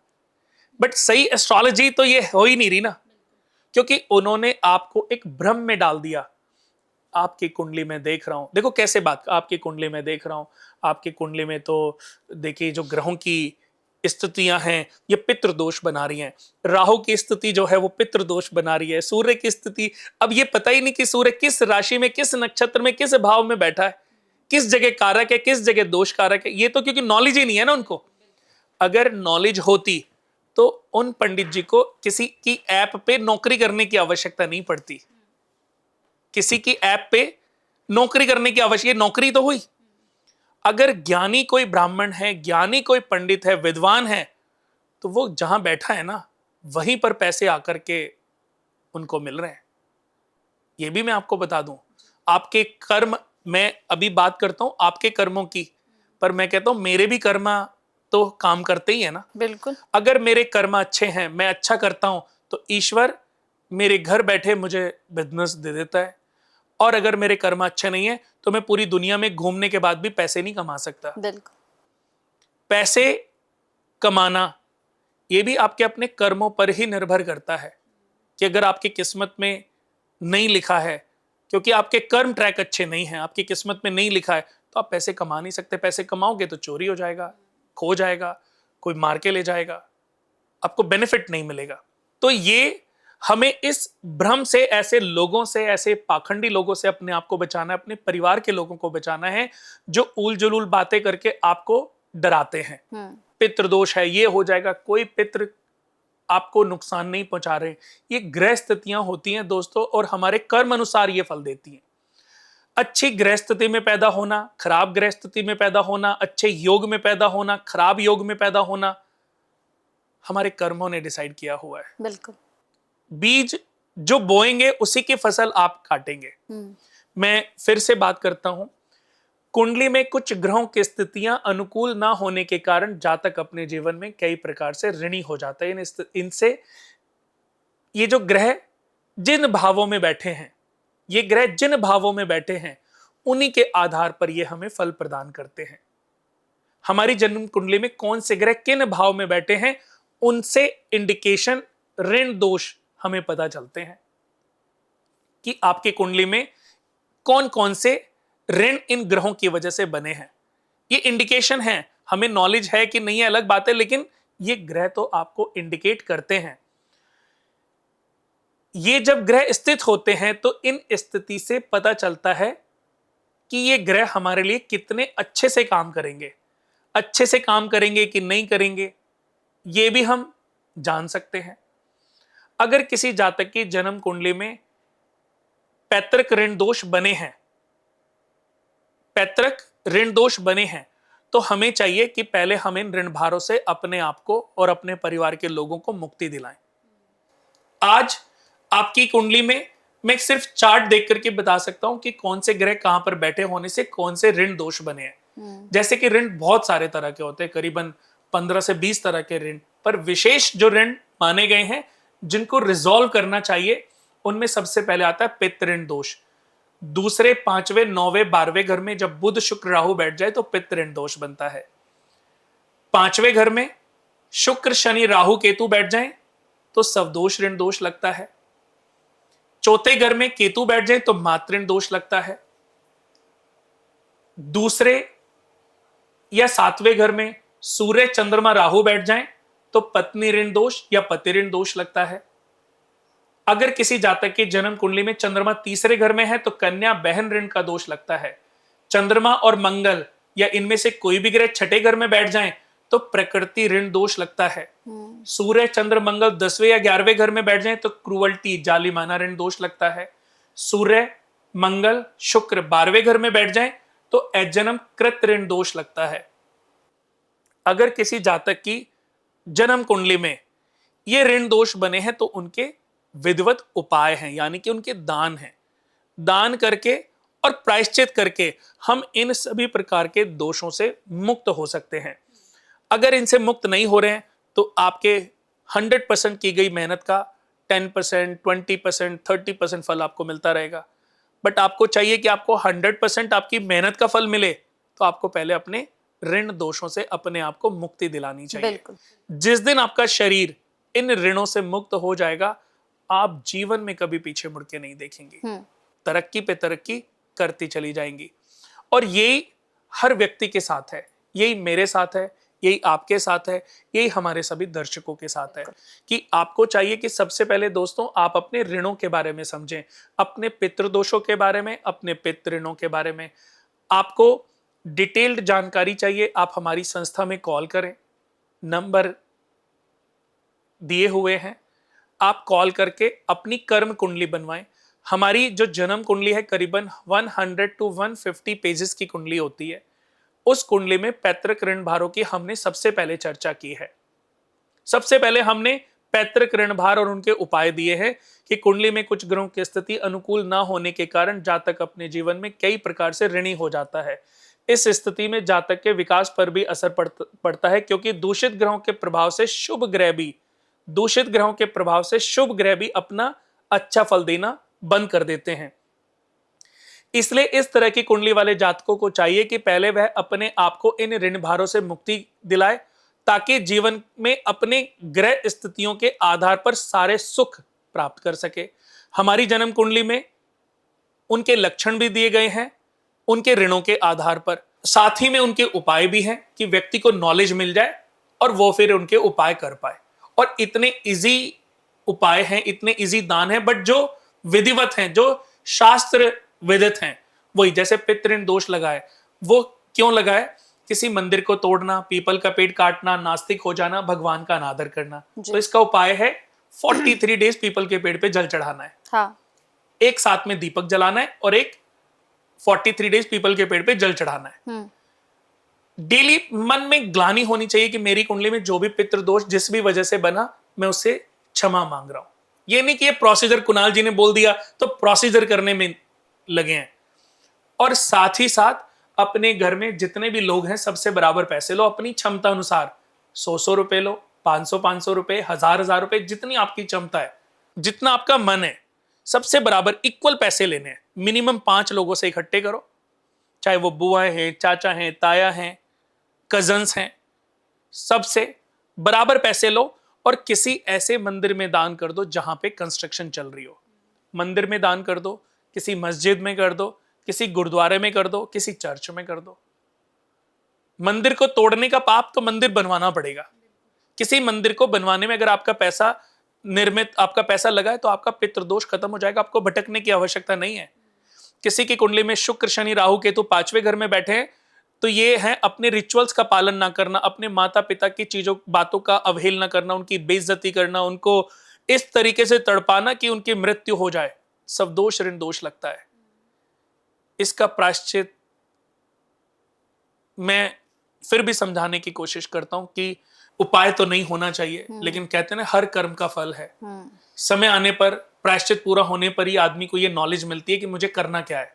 बट सही एस्ट्रोलॉजी तो ये हो ही नहीं रही ना, क्योंकि उन्होंने आपको एक भ्रम में डाल दिया। आपकी कुंडली में देख रहा हूं, देखो कैसे बात, आपकी कुंडली में देख रहा हूं, आपकी कुंडली में तो देखिए जो ग्रहों की स्थितियां हैं ये पितृ दोष बना रही हैं, राहु की स्थिति जो है वो पितृ दोष बना रही है, सूर्य की स्थिति, अब ये पता ही नहीं कि सूर्य किस राशि में, किस नक्षत्र में, किस भाव में बैठा है, किस जगह कारक है, किस जगह दोष कारक है। ये तो क्योंकि नॉलेज ही नहीं है ना उनको। अगर नॉलेज होती तो उन पंडित जी को किसी की ऐप पे नौकरी करने की आवश्यकता नहीं पड़ती, किसी की ऐप पे नौकरी करने की आवश्यकता, नौकरी तो हुई। अगर ज्ञानी कोई ब्राह्मण है, ज्ञानी कोई पंडित है, विद्वान है, तो वो जहां बैठा है ना, वहीं पर पैसे आकर के उनको मिल रहे हैं। ये भी मैं आपको बता दूं, आपके कर्म, मैं अभी बात करता हूं आपके कर्मों की, पर मैं कहता हूं मेरे भी कर्म तो काम करते ही है ना। बिल्कुल। अगर मेरे कर्म अच्छे हैं, मैं अच्छा करता हूं, तो ईश्वर मेरे घर बैठे मुझे बिजनेस दे देता है, और अगर मेरे कर्म अच्छे नहीं है तो मैं पूरी दुनिया में घूमने के बाद भी पैसे नहीं कमा सकता। बिल्कुल। पैसे कमाना ये भी आपके अपने कर्मों पर ही निर्भर करता है कि अगर आपकी किस्मत में नहीं लिखा है, क्योंकि आपके कर्म ट्रैक अच्छे नहीं हैं, आपकी किस्मत में नहीं लिखा है, तो आप पैसे कमा नहीं सकते। पैसे कमाओगे तो चोरी हो जाएगा, खो जाएगा, कोई मार के ले जाएगा, आपको बेनिफिट नहीं मिलेगा। तो ये हमें इस भ्रम से, ऐसे लोगों से, ऐसे पाखंडी लोगों से अपने आप को बचाना है, अपने परिवार के लोगों को बचाना है जो उल जुलूल बातें करके आपको डराते हैं। पितृदोष है, ये हो जाएगा। कोई पितृ आपको नुकसान नहीं पहुंचा रहे। ये ग्रह स्थितियां होती हैं दोस्तों, और हमारे कर्म अनुसार ये फल देती हैं। अच्छी ग्रह स्थिति में पैदा होना, खराब ग्रह स्थिति में पैदा होना, अच्छे योग में पैदा होना, खराब योग में पैदा होना, हमारे कर्मों ने डिसाइड किया हुआ है। बिल्कुल। बीज जो बोएंगे उसी की फसल आप काटेंगे। मैं फिर से बात करता हूं, कुंडली में कुछ ग्रहों की स्थितियां अनुकूल ना होने के कारण जातक अपने जीवन में कई प्रकार से ऋणी हो जाता है। इनसे ये जो ग्रह जिन भावों में बैठे हैं, ये ग्रह जिन भावों में बैठे हैं, उन्हीं के आधार पर ये हमें फल प्रदान करते हैं। हमारी जन्म कुंडली में कौन से ग्रह किन भाव में बैठे हैं, उनसे इंडिकेशन, ऋण दोष हमें पता चलते हैं कि आपकी कुंडली में कौन कौन से ऋण इन ग्रहों की वजह से बने हैं। ये इंडिकेशन है, हमें नॉलेज है कि नहीं है अलग बात है, लेकिन ये ग्रह तो आपको इंडिकेट करते हैं। ये जब ग्रह स्थित होते हैं तो इन स्थिति से पता चलता है कि ये ग्रह हमारे लिए कितने अच्छे से काम करेंगे, अच्छे से काम करेंगे कि नहीं करेंगे, ये भी हम जान सकते हैं। अगर किसी जातक की जन्म कुंडली में पैतृक ऋण दोष बने हैं, पैतृक ऋण दोष बने हैं, तो हमें चाहिए कि पहले हम इन ऋण भारों से अपने आप को और अपने परिवार के लोगों को मुक्ति दिलाएं। आज आपकी कुंडली में मैं सिर्फ चार्ट देख करके बता सकता हूं कि कौन से ग्रह कहां पर बैठे होने से कौन से ऋण दोष बने हैं। जैसे कि ऋण बहुत सारे तरह के होते हैं, करीबन 15 से 20 तरह के ऋण, पर विशेष जो ऋण माने गए हैं जिनको रिजॉल्व करना चाहिए, उनमें सबसे पहले आता है पितृ ऋण दोष। दूसरे, 5वें, 9वें, 12वें घर में जब बुध शुक्र राहु बैठ जाए तो पितृ ऋण दोष बनता है। 5वें घर में शुक्र शनि राहु केतु बैठ जाएं तो सवदोष ऋण दोष लगता है। चौथे घर में केतु बैठ जाए तो मातृ ऋण दोष लगता है। दूसरे या 7वें घर में सूर्य चंद्रमा राहु बैठ जाएं तो पत्नी ऋण दोष या पति ऋण दोष लगता है। अगर किसी जातक की जन्म कुंडली में चंद्रमा तीसरे घर में है तो कन्या बहन ऋण का दोष लगता है। चंद्रमा और मंगल या इनमें से कोई भी ग्रह छठे घर में बैठ जाएं तो प्रकृति ऋण दोष लगता है। सूर्य चंद्र मंगल 10वें या 11वें घर में बैठ जाएं तो क्रूअल्टी, जालिमाना ऋण दोष लगता है। सूर्य मंगल शुक्र 12वें घर में बैठ जाएं तो अजन्म कृत ऋण दोष लगता है। अगर किसी जातक की जन्म कुंडली में ये ऋण दोष बने हैं तो उनके विधिवत उपाय हैं, यानी कि उनके दान हैं। दान करके और प्रायश्चित करके हम इन सभी प्रकार के दोषों से मुक्त हो सकते हैं। अगर इनसे मुक्त नहीं हो रहे हैं तो आपके 100% की गई मेहनत का 10%, 20%, 30% फल आपको मिलता रहेगा। बट आपको चाहिए कि आपको 100% आपकी मेहनत का फल मिले, तो आपको पहले अपने ऋण दोषों से अपने आप को मुक्ति दिलानी चाहिए। जिस दिन आपका शरीर इन ऋणों से मुक्त हो जाएगा, आप जीवन में कभी पीछे मुड़ के नहीं देखेंगे, तरक्की पे तरक्की करती चली जाएंगी। और यही हर व्यक्ति के साथ है, यही मेरे साथ है, यही आपके साथ है, यही हमारे सभी दर्शकों के साथ है कि आपको चाहिए कि सबसे पहले दोस्तों आप अपने ऋणों के बारे में समझें, अपने पितृदोषों के बारे में, अपने पितृ ऋणों के बारे में। आपको डिटेल्ड जानकारी चाहिए, आप हमारी संस्था में कॉल करें, नंबर दिए हुए हैं, आप कॉल करके अपनी कर्म कुंडली बनवाएं। हमारी जो जन्म कुंडली है करीबन 100 to 150 पेजेस की कुंडली होती है। उस कुंडली में पैतृक ऋण भारों की हमने सबसे पहले चर्चा की है। सबसे पहले हमने पैतृक ऋण भार और उनके उपाय दिए हैं कि कुंडली में कुछ ग्रहों की स्थिति अनुकूल ना होने के कारण जातक अपने जीवन में कई प्रकार से ऋणी हो जाता है। इस स्थिति में जातक के विकास पर भी असर पड़ता है, क्योंकि दूषित ग्रहों के प्रभाव से शुभ ग्रह भी अपना अच्छा फल देना बंद कर देते हैं। इसलिए इस तरह की कुंडली वाले जातकों को चाहिए कि पहले वह अपने आप को इन ऋण भारों से मुक्ति दिलाए, ताकि जीवन में अपने ग्रह स्थितियों के आधार पर सारे सुख प्राप्त कर सके। हमारी जन्म कुंडली में उनके लक्षण भी दिए गए हैं उनके ऋणों के आधार पर, साथ ही में उनके उपाय भी हैं कि व्यक्ति को नॉलेज मिल जाए और वो फिर उनके उपाय कर पाए। और इतने इजी उपाय हैं, इतने इजी दान हैं, बट जो विधिवत हैं, जो शास्त्र विदित हैं, वही जैसे पितृण दोष लगाए, वो क्यों लगाए? किसी मंदिर को तोड़ना, पीपल का पेड़ काटना, नास्तिक हो जाना, भगवान का अनादर करना। तो इसका उपाय है 43 डेज पीपल के पेड़ पे जल चढ़ाना है। हाँ। एक साथ में दीपक जलाना है और एक 43 डेज पीपल के पेड़ पे जल चढ़ाना है। डेली मन में ग्लानि होनी चाहिए कि मेरी कुंडली में जो भी पितृदोष जिस भी वजह से बना, मैं उससे क्षमा मांग रहा हूं। ये नहीं कि ये प्रोसीजर कुणाल जी ने बोल दिया तो प्रोसीजर करने में लगे हैं। और साथ ही साथ अपने घर में जितने भी लोग हैं सबसे बराबर पैसे लो, अपनी क्षमता अनुसार 100 रुपए लो, 500 रुपए, 1000 रुपए, जितनी आपकी क्षमता है, जितना आपका मन है, सबसे बराबर इक्वल पैसे लेने हैं। मिनिमम 5 लोगों से इकट्ठे करो, चाहे वो बुआ है, चाचा है, ताया है, कजन्स हैं, सबसे बराबर पैसे लो और किसी ऐसे मंदिर में दान कर दो जहां पे कंस्ट्रक्शन चल रही हो। मंदिर में दान कर दो, किसी मस्जिद में कर दो, किसी गुरुद्वारे में कर दो, किसी चर्च में कर दो। मंदिर को तोड़ने का पाप तो मंदिर बनवाना पड़ेगा। किसी मंदिर को बनवाने में अगर आपका पैसा आपका पैसा लगा है तो आपका पितृदोष खत्म हो जाएगा, आपको भटकने की आवश्यकता नहीं है। किसी की कुंडली में शुक्र, शनि, राहु, केतु 5वें घर में बैठे हैं तो ये है अपने रिचुअल्स का पालन ना करना, अपने माता पिता की बातों का अवहेलना करना, उनकी बेइज्जती करना, उनको इस तरीके से तड़पाना कि उनकी मृत्यु हो जाए। सब दोष ऋण दोष लगता है। इसका प्रायश्चित मैं फिर भी समझाने की कोशिश करता हूं कि उपाय तो नहीं होना चाहिए, लेकिन कहते हैं ना हर कर्म का फल है। समय आने पर, प्रायश्चित पूरा होने पर ही आदमी को यह नॉलेज मिलती है कि मुझे करना क्या है।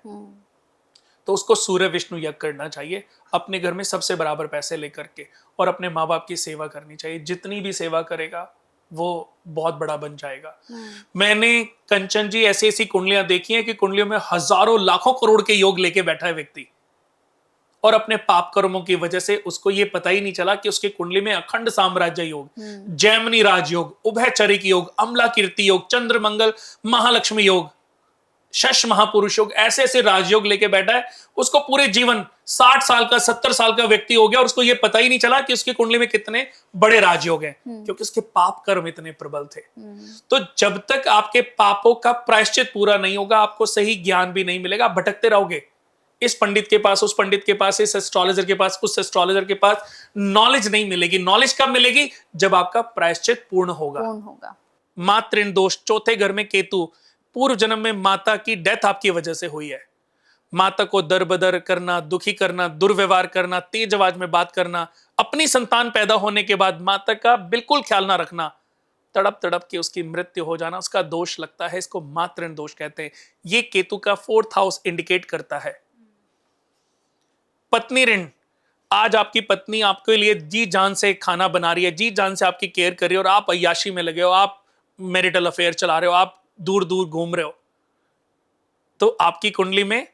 तो उसको सूर्य विष्णु यज्ञ करना चाहिए अपने घर में सबसे बराबर पैसे लेकर के, और अपने माँ बाप की सेवा करनी चाहिए। जितनी भी सेवा करेगा वो बहुत बड़ा बन जाएगा। मैंने कंचन जी ऐसी ऐसी कुंडलियां देखी हैं कि कुंडलियों में हजारों लाखों करोड़ के योग लेके बैठा है व्यक्ति, और अपने पाप कर्मों की वजह से उसको ये पता ही नहीं चला कि उसकी कुंडली में अखंड साम्राज्य योग, जैमिनी राजयोग, उभयचरिक योग, अम्ला कीर्ति योग, चंद्र मंगल महालक्ष्मी योग, शश महापुरुष योग, ऐसे ऐसे राजयोग लेके बैठा है। उसको पूरे जीवन 60 साल का 70 साल का व्यक्ति हो गया और उसको ये पता ही नहीं चला कि उसकी कुंडली में कितने बड़े राजयोग हैं, क्योंकि उसके पाप कर्म इतने प्रबल थे। तो जब तक आपके पापों का प्रायश्चित पूरा नहीं होगा, आपको सही ज्ञान भी नहीं मिलेगा, आप भटकते रहोगे। इस पंडित के पास, उस पंडित के पास, इस एस्ट्रोलॉजर के पास, उस एस्ट्रोलॉजर के पास नॉलेज नहीं मिलेगी। नॉलेज कब मिलेगी? जब आपका प्रायश्चित पूर्ण होगा। मातृ दोष, चौथे घर में केतु, पूर्व जन्म में माता की डेथ आपकी वजह से हुई है। माता को दरबदर करना, दुखी करना, दुर्व्यवहार करना, तेज आवाज में बात करना, अपनी संतान पैदा होने के बाद माता का बिल्कुल ख्याल ना रखना, तड़प तड़प के उसकी मृत्यु हो जाना, उसका दोष लगता है। इसको मातृ दोष कहते हैं। ये केतु का 4th हाउस इंडिकेट करता है। पत्नी ऋण, आज आपकी पत्नी आपके लिए जी जान से खाना बना रही है, जी जान से आपकी केयर कर रही है, और आप अय्याशी में लगे हो, आप मैरिटल अफेयर चला रहे हो, आप दूर दूर घूम रहे हो। तो आपकी कुंडली में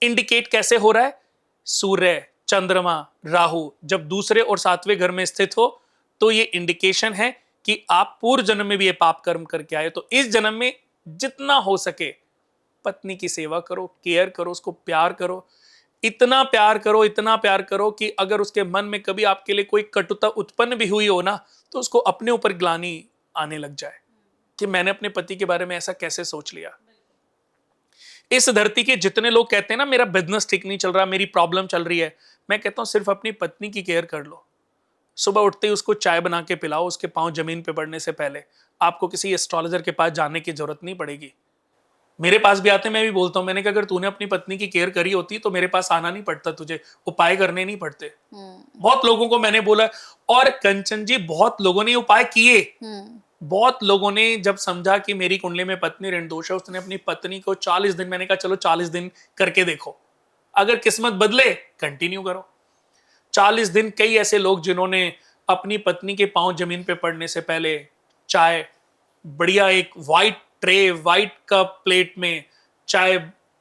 इंडिकेट कैसे हो रहा है? सूर्य, चंद्रमा, राहु जब दूसरे और 7वें घर में स्थित हो तो ये इंडिकेशन है कि आप पूर्व जन्म में भी ये पाप कर्म करके आए। तो इस जन्म में जितना हो सके पत्नी की सेवा करो, केयर करो, उसको प्यार करो, इतना प्यार करो, इतना प्यार करो कि अगर उसके मन में कभी आपके लिए कोई कटुता उत्पन्न भी हुई हो ना, तो उसको अपने ऊपर ग्लानि आने लग जाए कि मैंने अपने पति के बारे में ऐसा कैसे सोच लिया। इस धरती के जितने लोग कहते हैं ना मेरा बिजनेस ठीक नहीं चल रहा, मेरी प्रॉब्लम चल रही है, मैं कहता हूं सिर्फ अपनी पत्नी की केयर कर लो। सुबह उठते ही उसको चाय बना के पिलाओ, उसके पांव जमीन पे पड़ने से पहले। आपको किसी एस्ट्रोलॉजर के पास जाने की जरूरत नहीं पड़ेगी। मेरे पास भी आते, मैं भी बोलता हूं, मैंने कहा अगर तूने अपनी पत्नी की केयर करी होती तो मेरे पास आना नहीं पड़ता, तुझे उपाय करने नहीं पड़ते। बहुत लोगों को मैंने बोला, और कंचन जी बहुत लोगों ने उपाय किए। बहुत लोगों ने जब समझा कि मेरी कुंडली में पत्नी ऋण दोष है, उसने अपनी पत्नी को 40 दिन, मैंने कहा चलो 40 दिन करके देखो, अगर किस्मत बदले कंटिन्यू करो। 40 दिन कई ऐसे लोग जिन्होंने अपनी पत्नी के पांव जमीन पे पड़ने से पहले चाय, बढ़िया एक white tray, white cup plate में चाय,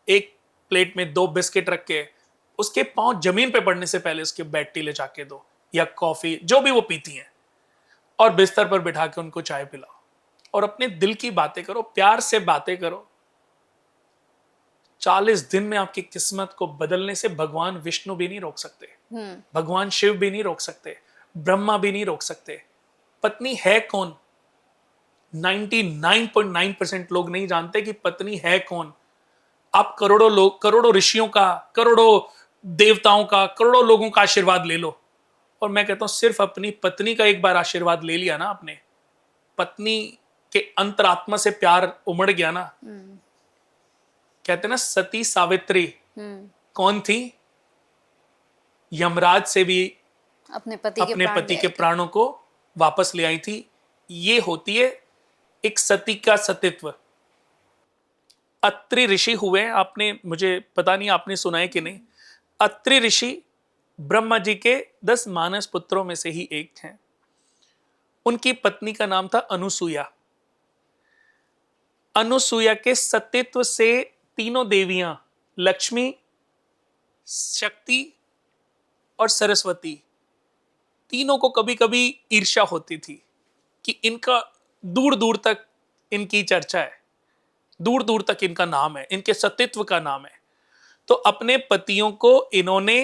एक प्लेट में 2 बिस्किट रख के उसके पांव जमीन पे पड़ने से पहले उसके बेड टी ले जाके दो, या कॉफी जो भी वो पीती हैं, और बिस्तर पर बिठा के उनको चाय पिलाओ और अपने दिल की बातें करो, प्यार से बातें करो। 40 दिन में आपकी किस्मत को बदलने से भगवान विष्णु भी नहीं रोक सकते, भगवान शिव भी नहीं रोक सकते, ब्रह्मा भी नहीं रोक सकते। पत्नी है कौन? 99.9% लोग नहीं जानते कि पत्नी है कौन। आप करोड़ों लोग, करोड़ों ऋषियों का, करोड़ों देवताओं का, करोड़ों लोगों का आशीर्वाद ले लो, और मैं कहता हूं सिर्फ अपनी पत्नी का एक बार आशीर्वाद ले लिया ना आपने, पत्नी के अंतरात्मा से प्यार उमड़ गया ना। कहते ना सती सावित्री कौन थी? यमराज से भी अपने पति के प्राणों को वापस ले आई थी। ये होती है एक सती का सतीत्व। अत्रि ऋषि हुए, आपने, मुझे पता नहीं आपने सुना है कि नहीं, अत्रि ऋषि ब्रह्मा जी के 10 मानस पुत्रों में से ही एक हैं। उनकी पत्नी का नाम था अनुसुया। अनुसुया के सतीत्व से तीनों देवियां, लक्ष्मी, शक्ति और सरस्वती, तीनों को कभी कभी ईर्ष्या होती थी कि इनका दूर दूर तक इनकी चर्चा है, दूर दूर तक इनका नाम है, इनके सतीत्व का नाम है। तो अपने पतियों को इन्होंने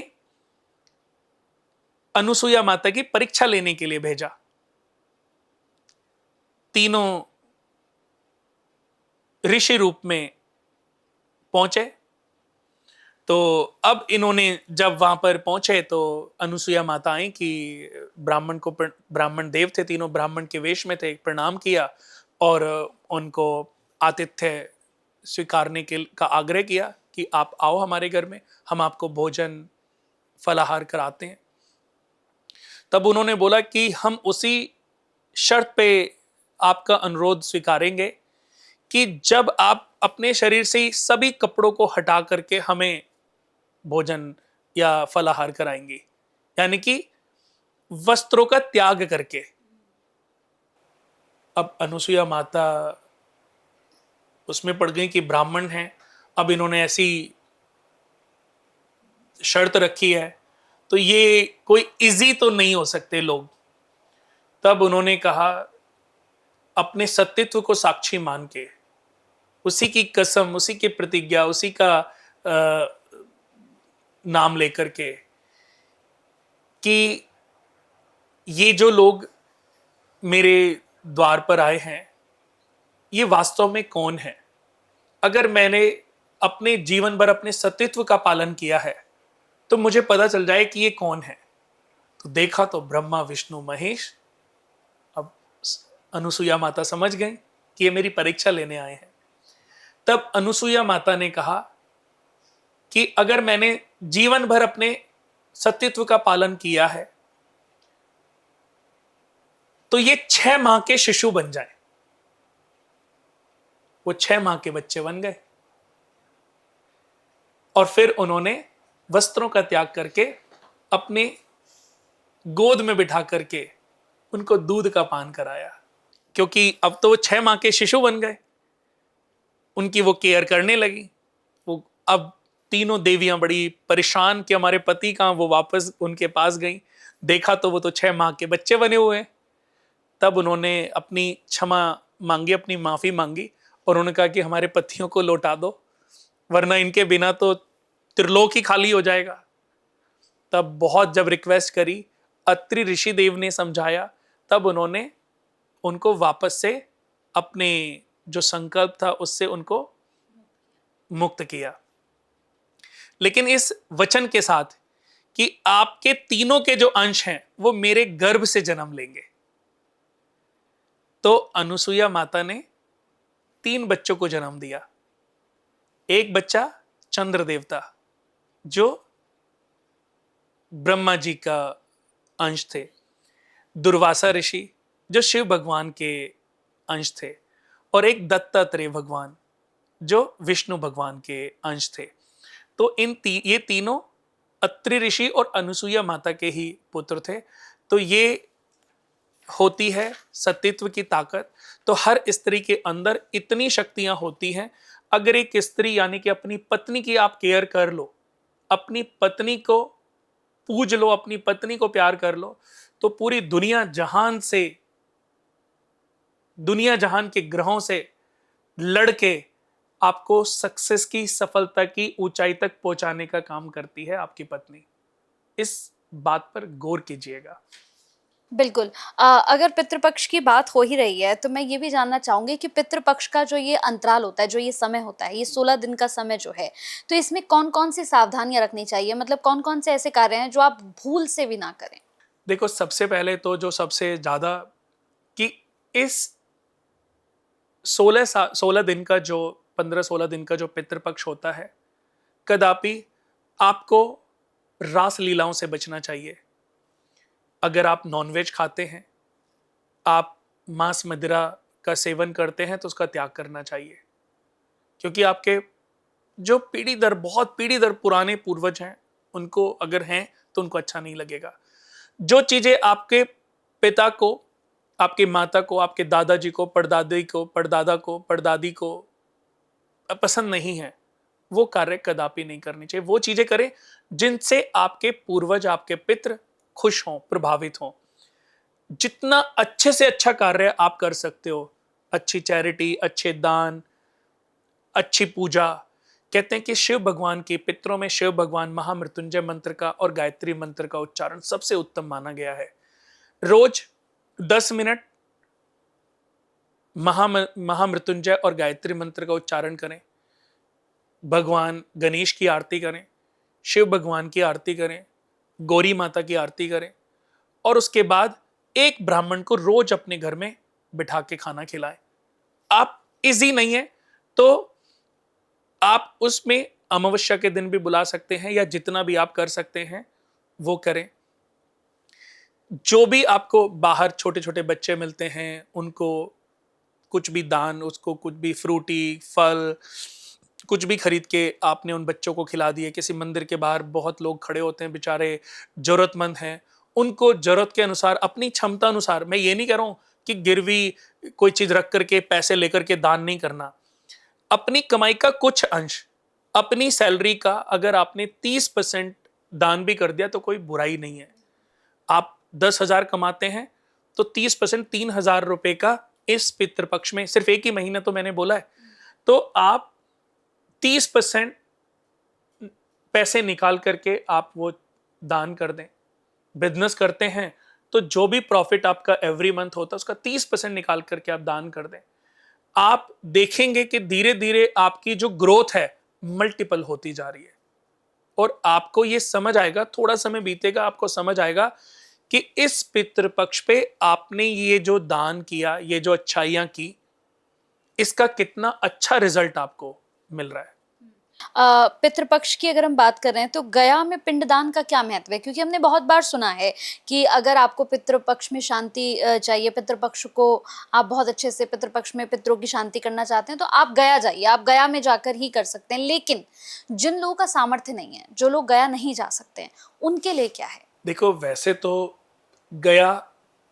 अनुसुया माता की परीक्षा लेने के लिए भेजा। तीनों ऋषि रूप में पहुंचे। तो अब इन्होंने जब वहां पर पहुंचे तो अनुसुया माता आई कि ब्राह्मण देव थे, तीनों ब्राह्मण के वेश में थे, प्रणाम किया और उनको आतिथ्य स्वीकारने के का आग्रह किया कि आप आओ हमारे घर में, हम आपको भोजन फलाहार कराते हैं। तब उन्होंने बोला कि हम उसी शर्त पे आपका अनुरोध स्वीकारेंगे कि जब आप अपने शरीर से सभी कपड़ों को हटा करके हमें भोजन या फलाहार कराएंगे, यानी कि वस्त्रों का त्याग करके। अब अनुसुया माता उसमें पड़ गई कि ब्राह्मण हैं, अब इन्होंने ऐसी शर्त रखी है तो ये कोई इजी तो नहीं हो सकते लोग। तब उन्होंने कहा, अपने सत्यत्व को साक्षी मान के, उसी की कसम, उसी की प्रतिज्ञा, उसी का नाम लेकर के कि ये जो लोग मेरे द्वार पर आए हैं ये वास्तव में कौन है। अगर मैंने अपने जीवन भर अपने सत्यत्व का पालन किया है तो मुझे पता चल जाए कि ये कौन है। तो देखा तो ब्रह्मा विष्णु महेश। अब अनुसुया माता समझ गई कि ये मेरी परीक्षा लेने आए हैं। तब अनुसुया माता ने कहा कि अगर मैंने जीवन भर अपने सत्यत्व का पालन किया है तो ये 6 माह के शिशु बन जाए। वो 6 माह के बच्चे बन गए और फिर उन्होंने वस्त्रों का त्याग करके अपने गोद में बिठा करके उनको दूध का पान कराया, क्योंकि अब तो वो 6 माह के शिशु बन गए। उनकी वो केयर करने लगी। वो अब तीनों देवियां बड़ी परेशान कि हमारे पति कहां, वो वापस उनके पास गई। देखा तो वो तो 6 माह के बच्चे बने हुए हैं। तब उन्होंने अपनी क्षमा मांगी, अपनी माफी मांगी और उन्होंने कहा कि हमारे पतियों को लौटा दो, वरना इनके बिना तो त्रिलोक ही खाली हो जाएगा। तब बहुत जब रिक्वेस्ट करी, अत्रि ऋषि देव ने समझाया, तब उन्होंने उनको वापस से अपने जो संकल्प था उससे उनको मुक्त किया, लेकिन इस वचन के साथ कि आपके तीनों के जो अंश हैं वो मेरे गर्भ से जन्म लेंगे। तो अनुसुया माता ने 3 बच्चों को जन्म दिया। एक बच्चा चंद्र देवता जो ब्रह्मा जी का अंश थे, दुर्वासा ऋषि जो शिव भगवान के अंश थे, और एक दत्तात्रेय भगवान जो विष्णु भगवान के अंश थे। तो ये तीनों अत्रि ऋषि और अनुसुया माता के ही पुत्र थे। तो ये होती है सतीत्व की ताकत, तो हर स्त्री के अंदर इतनी शक्तियां होती हैं। अगर एक स्त्री यानी कि अपनी पत्नी की आप केयर कर लो, अपनी पत्नी को पूज लो, अपनी पत्नी को प्यार कर लो, तो पूरी दुनिया जहान के ग्रहों से लड़के आपको सक्सेस की, सफलता की ऊंचाई तक पहुंचाने का काम करती है आपकी पत्नी। इस बात पर गौर कीजिएगा। बिल्कुल। अगर पितृपक्ष की बात हो ही रही है तो मैं ये भी जानना चाहूंगी कि पितृपक्ष का जो ये अंतराल होता है, जो ये समय होता है, ये 16 दिन का समय जो है, तो इसमें कौन कौन सी सावधानियां रखनी चाहिए? मतलब कौन कौन से ऐसे कार्य हैं जो आप भूल से भी ना करें? देखो, सबसे पहले तो जो सबसे ज्यादा कि इस 16 दिन का जो 15-16 दिन का जो पितृपक्ष होता है, कदापि आपको रास लीलाओं से बचना चाहिए। अगर आप नॉनवेज खाते हैं, आप मांस मदिरा का सेवन करते हैं, तो उसका त्याग करना चाहिए, क्योंकि आपके जो बहुत पीढ़ी दर पुराने पूर्वज हैं, उनको अगर हैं तो उनको अच्छा नहीं लगेगा। जो चीजें आपके पिता को, आपकी माता को, आपके दादाजी को, परदादी को, परदादा को, परदादी को पसंद नहीं है, वो कार्य कदापि नहीं करनी चाहिए। वो चीजें करें जिनसे आपके पूर्वज, आपके पितृ खुश हों, प्रभावित हों। जितना अच्छे से अच्छा कार्य आप कर सकते हो, अच्छी चैरिटी, अच्छे दान, अच्छी पूजा। कहते हैं कि शिव भगवान के पितरों में शिव भगवान महामृत्युंजय मंत्र का और गायत्री मंत्र का उच्चारण सबसे उत्तम माना गया है। रोज 10 मिनट महामृत्युंजय और गायत्री मंत्र का उच्चारण करें। भगवान गणेश की आरती करें, शिव भगवान की आरती करें, गौरी माता की आरती करें, और उसके बाद एक ब्राह्मण को रोज अपने घर में बिठा के खाना खिलाएं। आप इजी नहीं है तो आप उसमें अमावस्या के दिन भी बुला सकते हैं, या जितना भी आप कर सकते हैं वो करें। जो भी आपको बाहर छोटे छोटे बच्चे मिलते हैं, उनको कुछ भी दान, उसको कुछ भी फ्रूटी फल कुछ भी खरीद के आपने उन बच्चों को खिला दिए। किसी मंदिर के बाहर बहुत लोग खड़े होते हैं, बेचारे जरूरतमंद हैं, उनको जरूरत के अनुसार, अपनी क्षमता अनुसार, मैं ये नहीं कह रहा हूं कि गिरवी कोई चीज रख करके पैसे लेकर के दान नहीं करना। अपनी कमाई का कुछ अंश, अपनी सैलरी का अगर आपने 30% दान भी कर दिया तो कोई बुराई नहीं है। आप 10,000 कमाते हैं तो 30% 3,000 रुपए का इस पितृपक्ष में, सिर्फ एक ही महीना तो मैंने बोला है, तो आप 30% पैसे निकाल करके आप वो दान कर दें। बिजनेस करते हैं तो जो भी प्रॉफिट आपका एवरी मंथ होता है उसका 30% निकाल करके आप दान कर दें। आप देखेंगे कि धीरे धीरे आपकी जो ग्रोथ है मल्टीपल होती जा रही है, और आपको ये समझ आएगा, थोड़ा समय बीतेगा, आपको समझ आएगा कि इस पितृपक्ष पे आपने ये जो दान किया, ये जो अच्छाइयां की, इसका कितना अच्छा रिजल्ट आपको मिल रहा है। पितृपक्ष की अगर हम बात कर रहे हैं तो गया में पिंडदान का क्या महत्व है? क्योंकि हमने बहुत बार सुना है कि अगर आपको पितृपक्ष में शांति चाहिए, पितृपक्ष को आप बहुत अच्छे से पितृपक्ष में पितरों की शांति करना चाहते हैं, तो आप गया जाइए, आप गया में जाकर ही कर सकते हैं। लेकिन जिन लोगों का सामर्थ्य नहीं है, जो लोग गया नहीं जा सकते हैं, उनके लिए क्या है? देखो, वैसे तो गया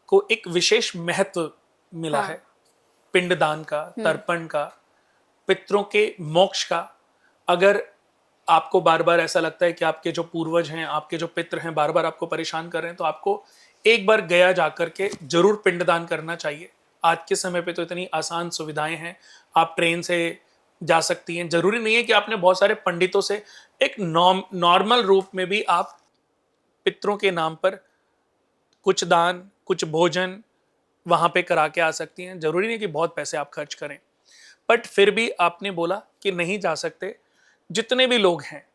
को एक विशेष महत्व मिला है, पिंडदान का, तर्पण का, पितरों के मोक्ष का। अगर आपको बार बार ऐसा लगता है कि आपके जो पूर्वज हैं, आपके जो पितृ हैं, बार बार आपको परेशान कर रहे हैं, तो आपको एक बार गया जाकर के जरूर पिंडदान करना चाहिए। आज के समय पे तो इतनी आसान सुविधाएं हैं, आप ट्रेन से जा सकती हैं। जरूरी नहीं है कि आपने बहुत सारे पंडितों से, एक नॉर्मल रूप में भी आप पितरों के नाम पर कुछ दान, कुछ भोजन वहां पे करा के आ सकती हैं। जरूरी नहीं कि बहुत पैसे आप खर्च करें। बट फिर भी आपने बोला कि नहीं जा सकते, जितने भी लोग हैं,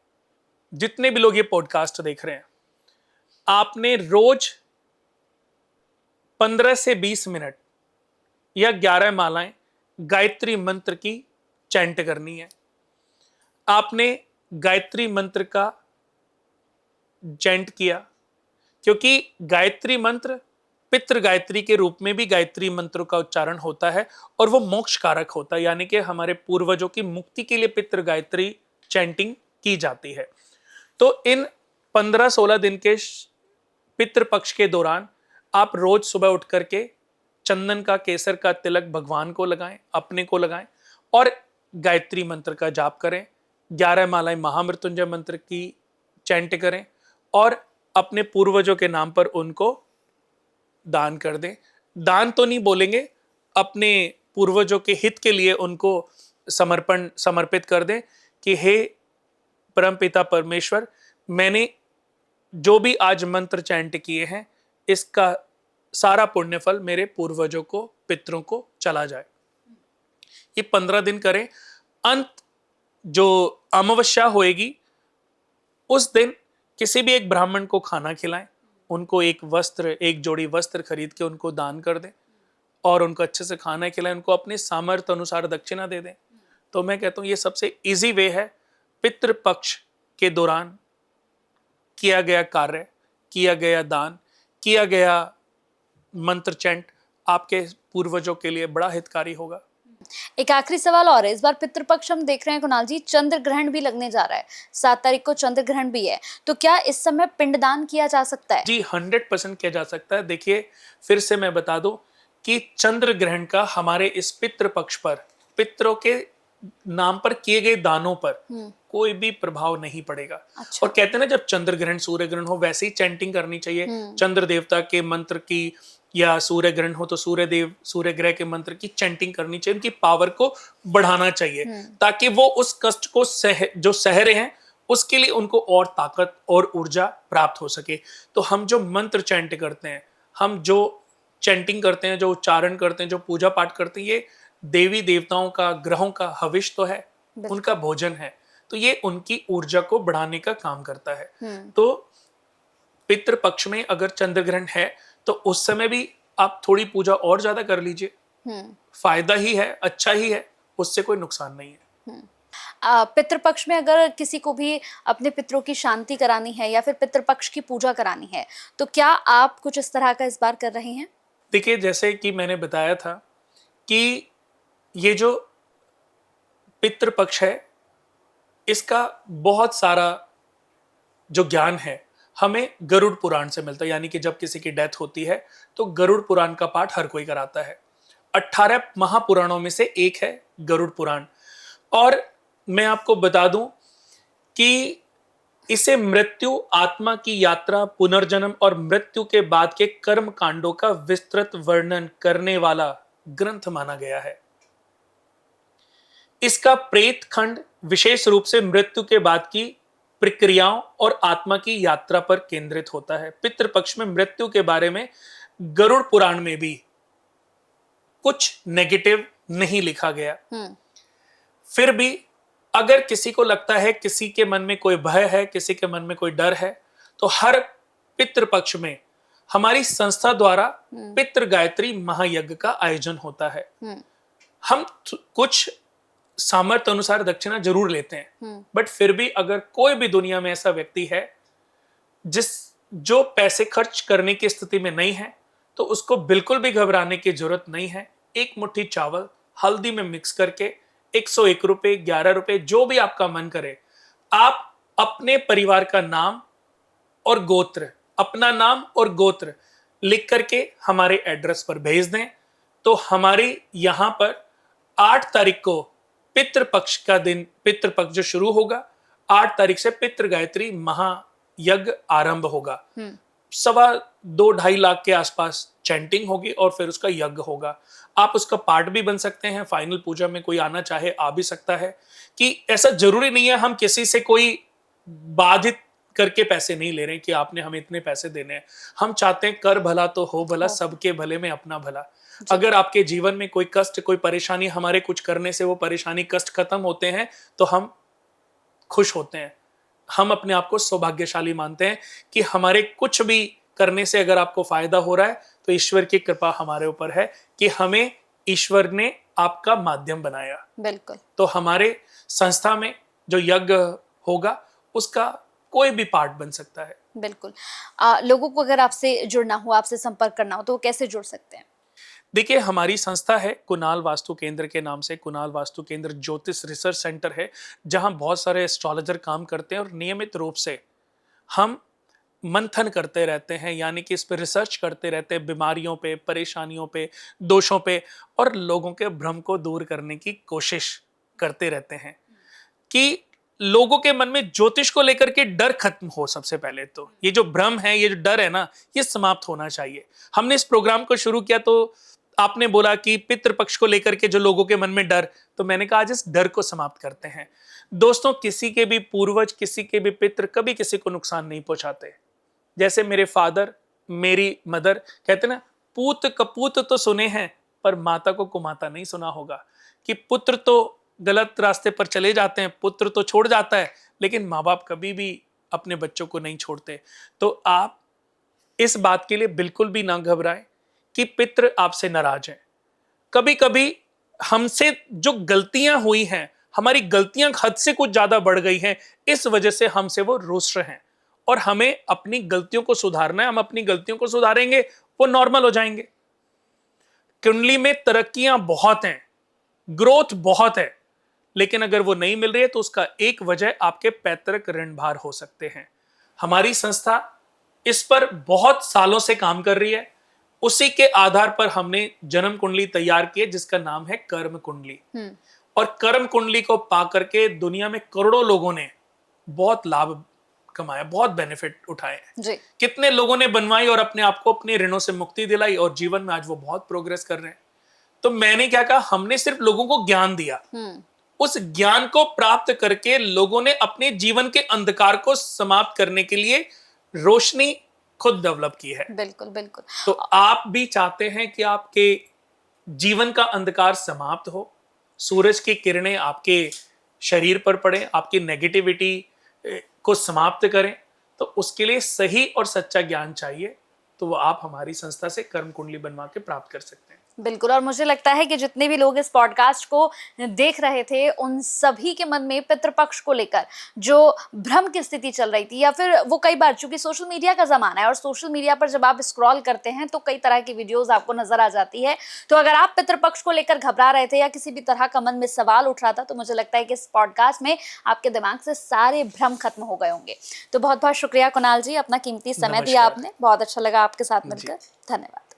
जितने भी लोग ये पॉडकास्ट देख रहे हैं, आपने रोज 15 से 20 मिनट या 11 मालाएं गायत्री मंत्र की चैंट करनी है। आपने गायत्री मंत्र का चैंट किया, क्योंकि गायत्री मंत्र पितृ गायत्री के रूप में भी गायत्री मंत्र का उच्चारण होता है, और वो मोक्ष कारक होता है, यानी कि हमारे पूर्वजों की मुक्ति के लिए पितृ गायत्री चैंटिंग की जाती है। तो इन 15-16 दिन के पितृपक्ष के दौरान आप रोज सुबह उठ करके चंदन का, केसर का तिलक भगवान को लगाएं, अपने को लगाएं और गायत्री मंत्र का जाप करें। 11 मालाएं महामृत्युंजय मंत्र की चैंट करें और अपने पूर्वजों के नाम पर उनको दान कर दें। दान तो नहीं बोलेंगे, अपने पूर्वजों के हित के लिए उनको समर्पित कर दें कि हे परमपिता परमेश्वर, मैंने जो भी आज मंत्र चैंट किए हैं, इसका सारा पुण्य फल मेरे पूर्वजों को, पितरों को चला जाए। ये 15 दिन करें। अंत जो अमावस्या होएगी उस दिन किसी भी एक ब्राह्मण को खाना खिलाएं, उनको एक जोड़ी वस्त्र खरीद के उनको दान कर दें और उनको अच्छे से खाना खिलाएं, उनको अपने सामर्थ्य अनुसार दक्षिणा दे दें। तो मैं कहता हूं ये सबसे इजी वे है पितृपक्ष के दौरान किया गया कार्य, किया गया दान, किया गया मंत्र चैंट आपके पूर्वजों के लिए बड़ा हितकारी होगा। एक आखिरी सवाल और है। इस बार पितृपक्ष हम देख रहे हैं कुणाल जी, चंद्र ग्रहण भी लगने जा रहा है, 7 तारीख को चंद्र ग्रहण भी है, तो क्या इस समय पिंडदान किया जा सकता है? जी 100% किया जा सकता है। देखिए फिर से मैं बता दूं कि चंद्र ग्रहण का हमारे इस पितृपक्ष पर, पितरों के नाम पर किए गए दानों पर कोई भी प्रभाव नहीं पड़ेगा। अच्छा। और कहते हैं ना, जब चंद्र ग्रहण सूर्य ग्रहण हो वैसे ही चैंटिंग करनी चाहिए चंद्र देवता के मंत्र की, या सूर्य ग्रहण हो तो सूर्य ग्रह के मंत्र की चैंटिंग करनी चाहिए, उनकी पावर को बढ़ाना चाहिए ताकि वो उस कष्ट को जो सह रहे हैं उसके लिए उनको और ताकत और ऊर्जा प्राप्त हो सके। तो हम जो मंत्र चैंट करते हैं, हम जो चैंटिंग करते हैं, जो उच्चारण करते हैं, जो पूजा पाठ करते हैं, ये देवी देवताओं का, ग्रहों का हविष तो है, उनका भोजन है, तो ये उनकी ऊर्जा को बढ़ाने का काम करता है। तो पितृ पक्ष में अगर चंद्र ग्रहण है तो उस समय भी आप थोड़ी पूजा और ज्यादा कर लीजिए, फायदा ही है, अच्छा ही है, उससे कोई नुकसान नहीं है। पितृपक्ष में अगर किसी को भी अपने पितरों की शांति करानी है या फिर पितृपक्ष की पूजा करानी है, तो क्या आप कुछ इस तरह का इस बार कर रहे हैं? देखिए जैसे कि मैंने बताया था कि ये जो पितृपक्ष है इसका बहुत सारा जो ज्ञान है हमें गरुड़ पुराण से मिलता है। यानी कि जब किसी की डेथ होती है तो गरुड़ पुराण का पाठ हर कोई कराता है। 18 महापुराणों में से एक है गरुड़ पुराण। और मैं आपको बता दूं कि इसे मृत्यु, आत्मा की यात्रा, पुनर्जन्म और मृत्यु के बाद के कर्म कांडों का विस्तृत वर्णन करने वाला ग्रंथ माना गया है। इसका प्रेत खंड विशेष रूप से मृत्यु के बाद की प्रक्रियाओं और आत्मा की यात्रा पर केंद्रित होता है। पितृपक्ष में मृत्यु के बारे में गरुड़ पुराण में भी कुछ नेगेटिव नहीं लिखा गया। फिर भी अगर किसी को लगता है, किसी के मन में कोई भय है, किसी के मन में कोई डर है, तो हर पितृपक्ष में हमारी संस्था द्वारा पितृ गायत्री महायज्ञ का आयोजन होता है। हम कुछ सामर्थ्य अनुसार दक्षिणा जरूर लेते हैं, बट फिर भी अगर कोई भी दुनिया में ऐसा व्यक्ति है जो पैसे खर्च करने की स्थिति में नहीं है, तो उसको बिल्कुल भी घबराने की जरूरत नहीं है। एक मुट्ठी चावल हल्दी में मिक्स करके 101 रुपए, 11 रुपए, जो भी आपका मन करे, आप अपने परिवार का नाम और गोत्र, अपना नाम और गोत्र लिख करके हमारे एड्रेस पर भेज दें, तो हमारे यहां पर 8 तारीख को पितृपक्ष का दिन, पितृपक्ष जो शुरू होगा, 8 तारीख से पितृ गायत्री महायज्ञ आरंभ होगा। 2.25 लाख के आसपास चैंटिंग होगी और फिर उसका यज्ञ होगा। आप उसका पार्ट भी बन सकते हैं। फाइनल पूजा में कोई आना चाहे आ भी सकता है। कि ऐसा जरूरी नहीं है, हम किसी से कोई बाधित करके पैसे नहीं ले रहे हैं कि आपने हमें इतने पैसे देने हैं। हम चाहते हैं कर भला तो हो भला, सबके भले में अपना भला। अगर आपके जीवन में कोई कष्ट, कोई परेशानी, हमारे कुछ करने से वो परेशानी, कष्ट खत्म होते हैं तो हम खुश होते हैं। हम अपने आप को सौभाग्यशाली मानते हैं कि हमारे कुछ भी करने से अगर आपको फायदा हो रहा है तो ईश्वर की कृपा हमारे ऊपर है कि हमें ईश्वर ने आपका माध्यम बनाया। बिल्कुल। तो हमारे संस्था में जो यज्ञ होगा उसका कोई भी पार्ट बन सकता है। बिल्कुल। लोगों को अगर आपसे जुड़ना हो, आपसे संपर्क करना हो, तो वो कैसे जुड़ सकते हैं? देखिए हमारी संस्था है कुणाल वास्तु केंद्र के नाम से। कुणाल वास्तु केंद्र ज्योतिष रिसर्च सेंटर है, जहां बहुत सारे एस्ट्रोलॉजर काम करते हैं और नियमित रूप से हम मंथन करते रहते हैं, यानी कि इस पे रिसर्च करते रहते हैं, बीमारियों पे, परेशानियों पे, दोषों पे, और लोगों के भ्रम को दूर करने की कोशिश करते रहते हैं कि लोगों के मन में ज्योतिष को लेकर के डर खत्म हो। सबसे पहले तो ये जो भ्रम है, ये जो डर है ना, ये समाप्त होना चाहिए। हमने इस प्रोग्राम को शुरू किया तो आपने बोला कि पितृपक्ष को लेकर के जो लोगों के मन में डर, तो मैंने कहा आज इस डर को समाप्त करते हैं। दोस्तों, किसी के भी पूर्वज, किसी के भी पितृ कभी किसी को नुकसान नहीं पहुंचाते। जैसे मेरे फादर, मेरी मदर कहते ना, पूत कपूत तो सुने हैं पर माता को कुमाता नहीं सुना होगा, कि पुत्र तो गलत रास्ते पर चले जाते हैं, पुत्र तो छोड़ जाता है, लेकिन माँ बाप कभी भी अपने बच्चों को नहीं छोड़ते। तो आप इस बात के लिए बिल्कुल भी ना घबराएं कि पितृ आपसे नाराज हैं। कभी कभी हमसे जो गलतियां हुई हैं, हमारी गलतियां हद से कुछ ज्यादा बढ़ गई हैं, इस वजह से हमसे वो रुष्ट हैं, और हमें अपनी गलतियों को सुधारना है। हम अपनी गलतियों को सुधारेंगे, वो नॉर्मल हो जाएंगे। कुंडली में तरक्कियां बहुत हैं, ग्रोथ बहुत है, लेकिन अगर वो नहीं मिल रही है तो उसका एक वजह आपके पैतृक ऋण भार हो सकते हैं। हमारी संस्था इस पर बहुत सालों से काम कर रही है। उसी के आधार पर हमने जन्म कुंडली तैयार की है, जिसका नाम है कर्म कुंडली। और कर्म कुंडली को पा करके दुनिया में करोड़ों लोगों ने बहुत लाभ कमाया, बहुत बेनिफिट उठाए हैं। कितने लोगों ने बनवाई और अपने आप को अपने ऋणों से मुक्ति दिलाई, और जीवन में आज वो बहुत प्रोग्रेस कर रहे हैं। तो मैंने क्या कहा, हमने सिर्फ लोगों को ज्ञान दिया, उस ज्ञान को प्राप्त करके लोगों ने अपने जीवन के अंधकार को समाप्त करने के लिए रोशनी खुद डेवलप की है। बिल्कुल बिल्कुल। तो आप भी चाहते हैं कि आपके जीवन का अंधकार समाप्त हो, सूरज की किरणें आपके शरीर पर पड़े, आपकी नेगेटिविटी को समाप्त करें, तो उसके लिए सही और सच्चा ज्ञान चाहिए। तो वो आप हमारी संस्था से कर्म कुंडली बनवा के प्राप्त कर सकते हैं। बिल्कुल। और मुझे लगता है कि जितने भी लोग इस पॉडकास्ट को देख रहे थे, उन सभी के मन में पितृपक्ष को लेकर जो भ्रम की स्थिति चल रही थी, या फिर वो कई बार, चूंकि सोशल मीडिया का जमाना है और सोशल मीडिया पर जब आप स्क्रॉल करते हैं तो कई तरह की वीडियोस आपको नजर आ जाती है। तो अगर आप पितृपक्ष को लेकर घबरा रहे थे या किसी भी तरह का मन में सवाल उठ रहा था, तो मुझे लगता है कि इस पॉडकास्ट में आपके दिमाग से सारे भ्रम खत्म हो गए होंगे। तो बहुत बहुत शुक्रिया कुणाल जी, अपना कीमती समय दिया आपने। बहुत अच्छा लगा आपके साथ मिलकर। धन्यवाद।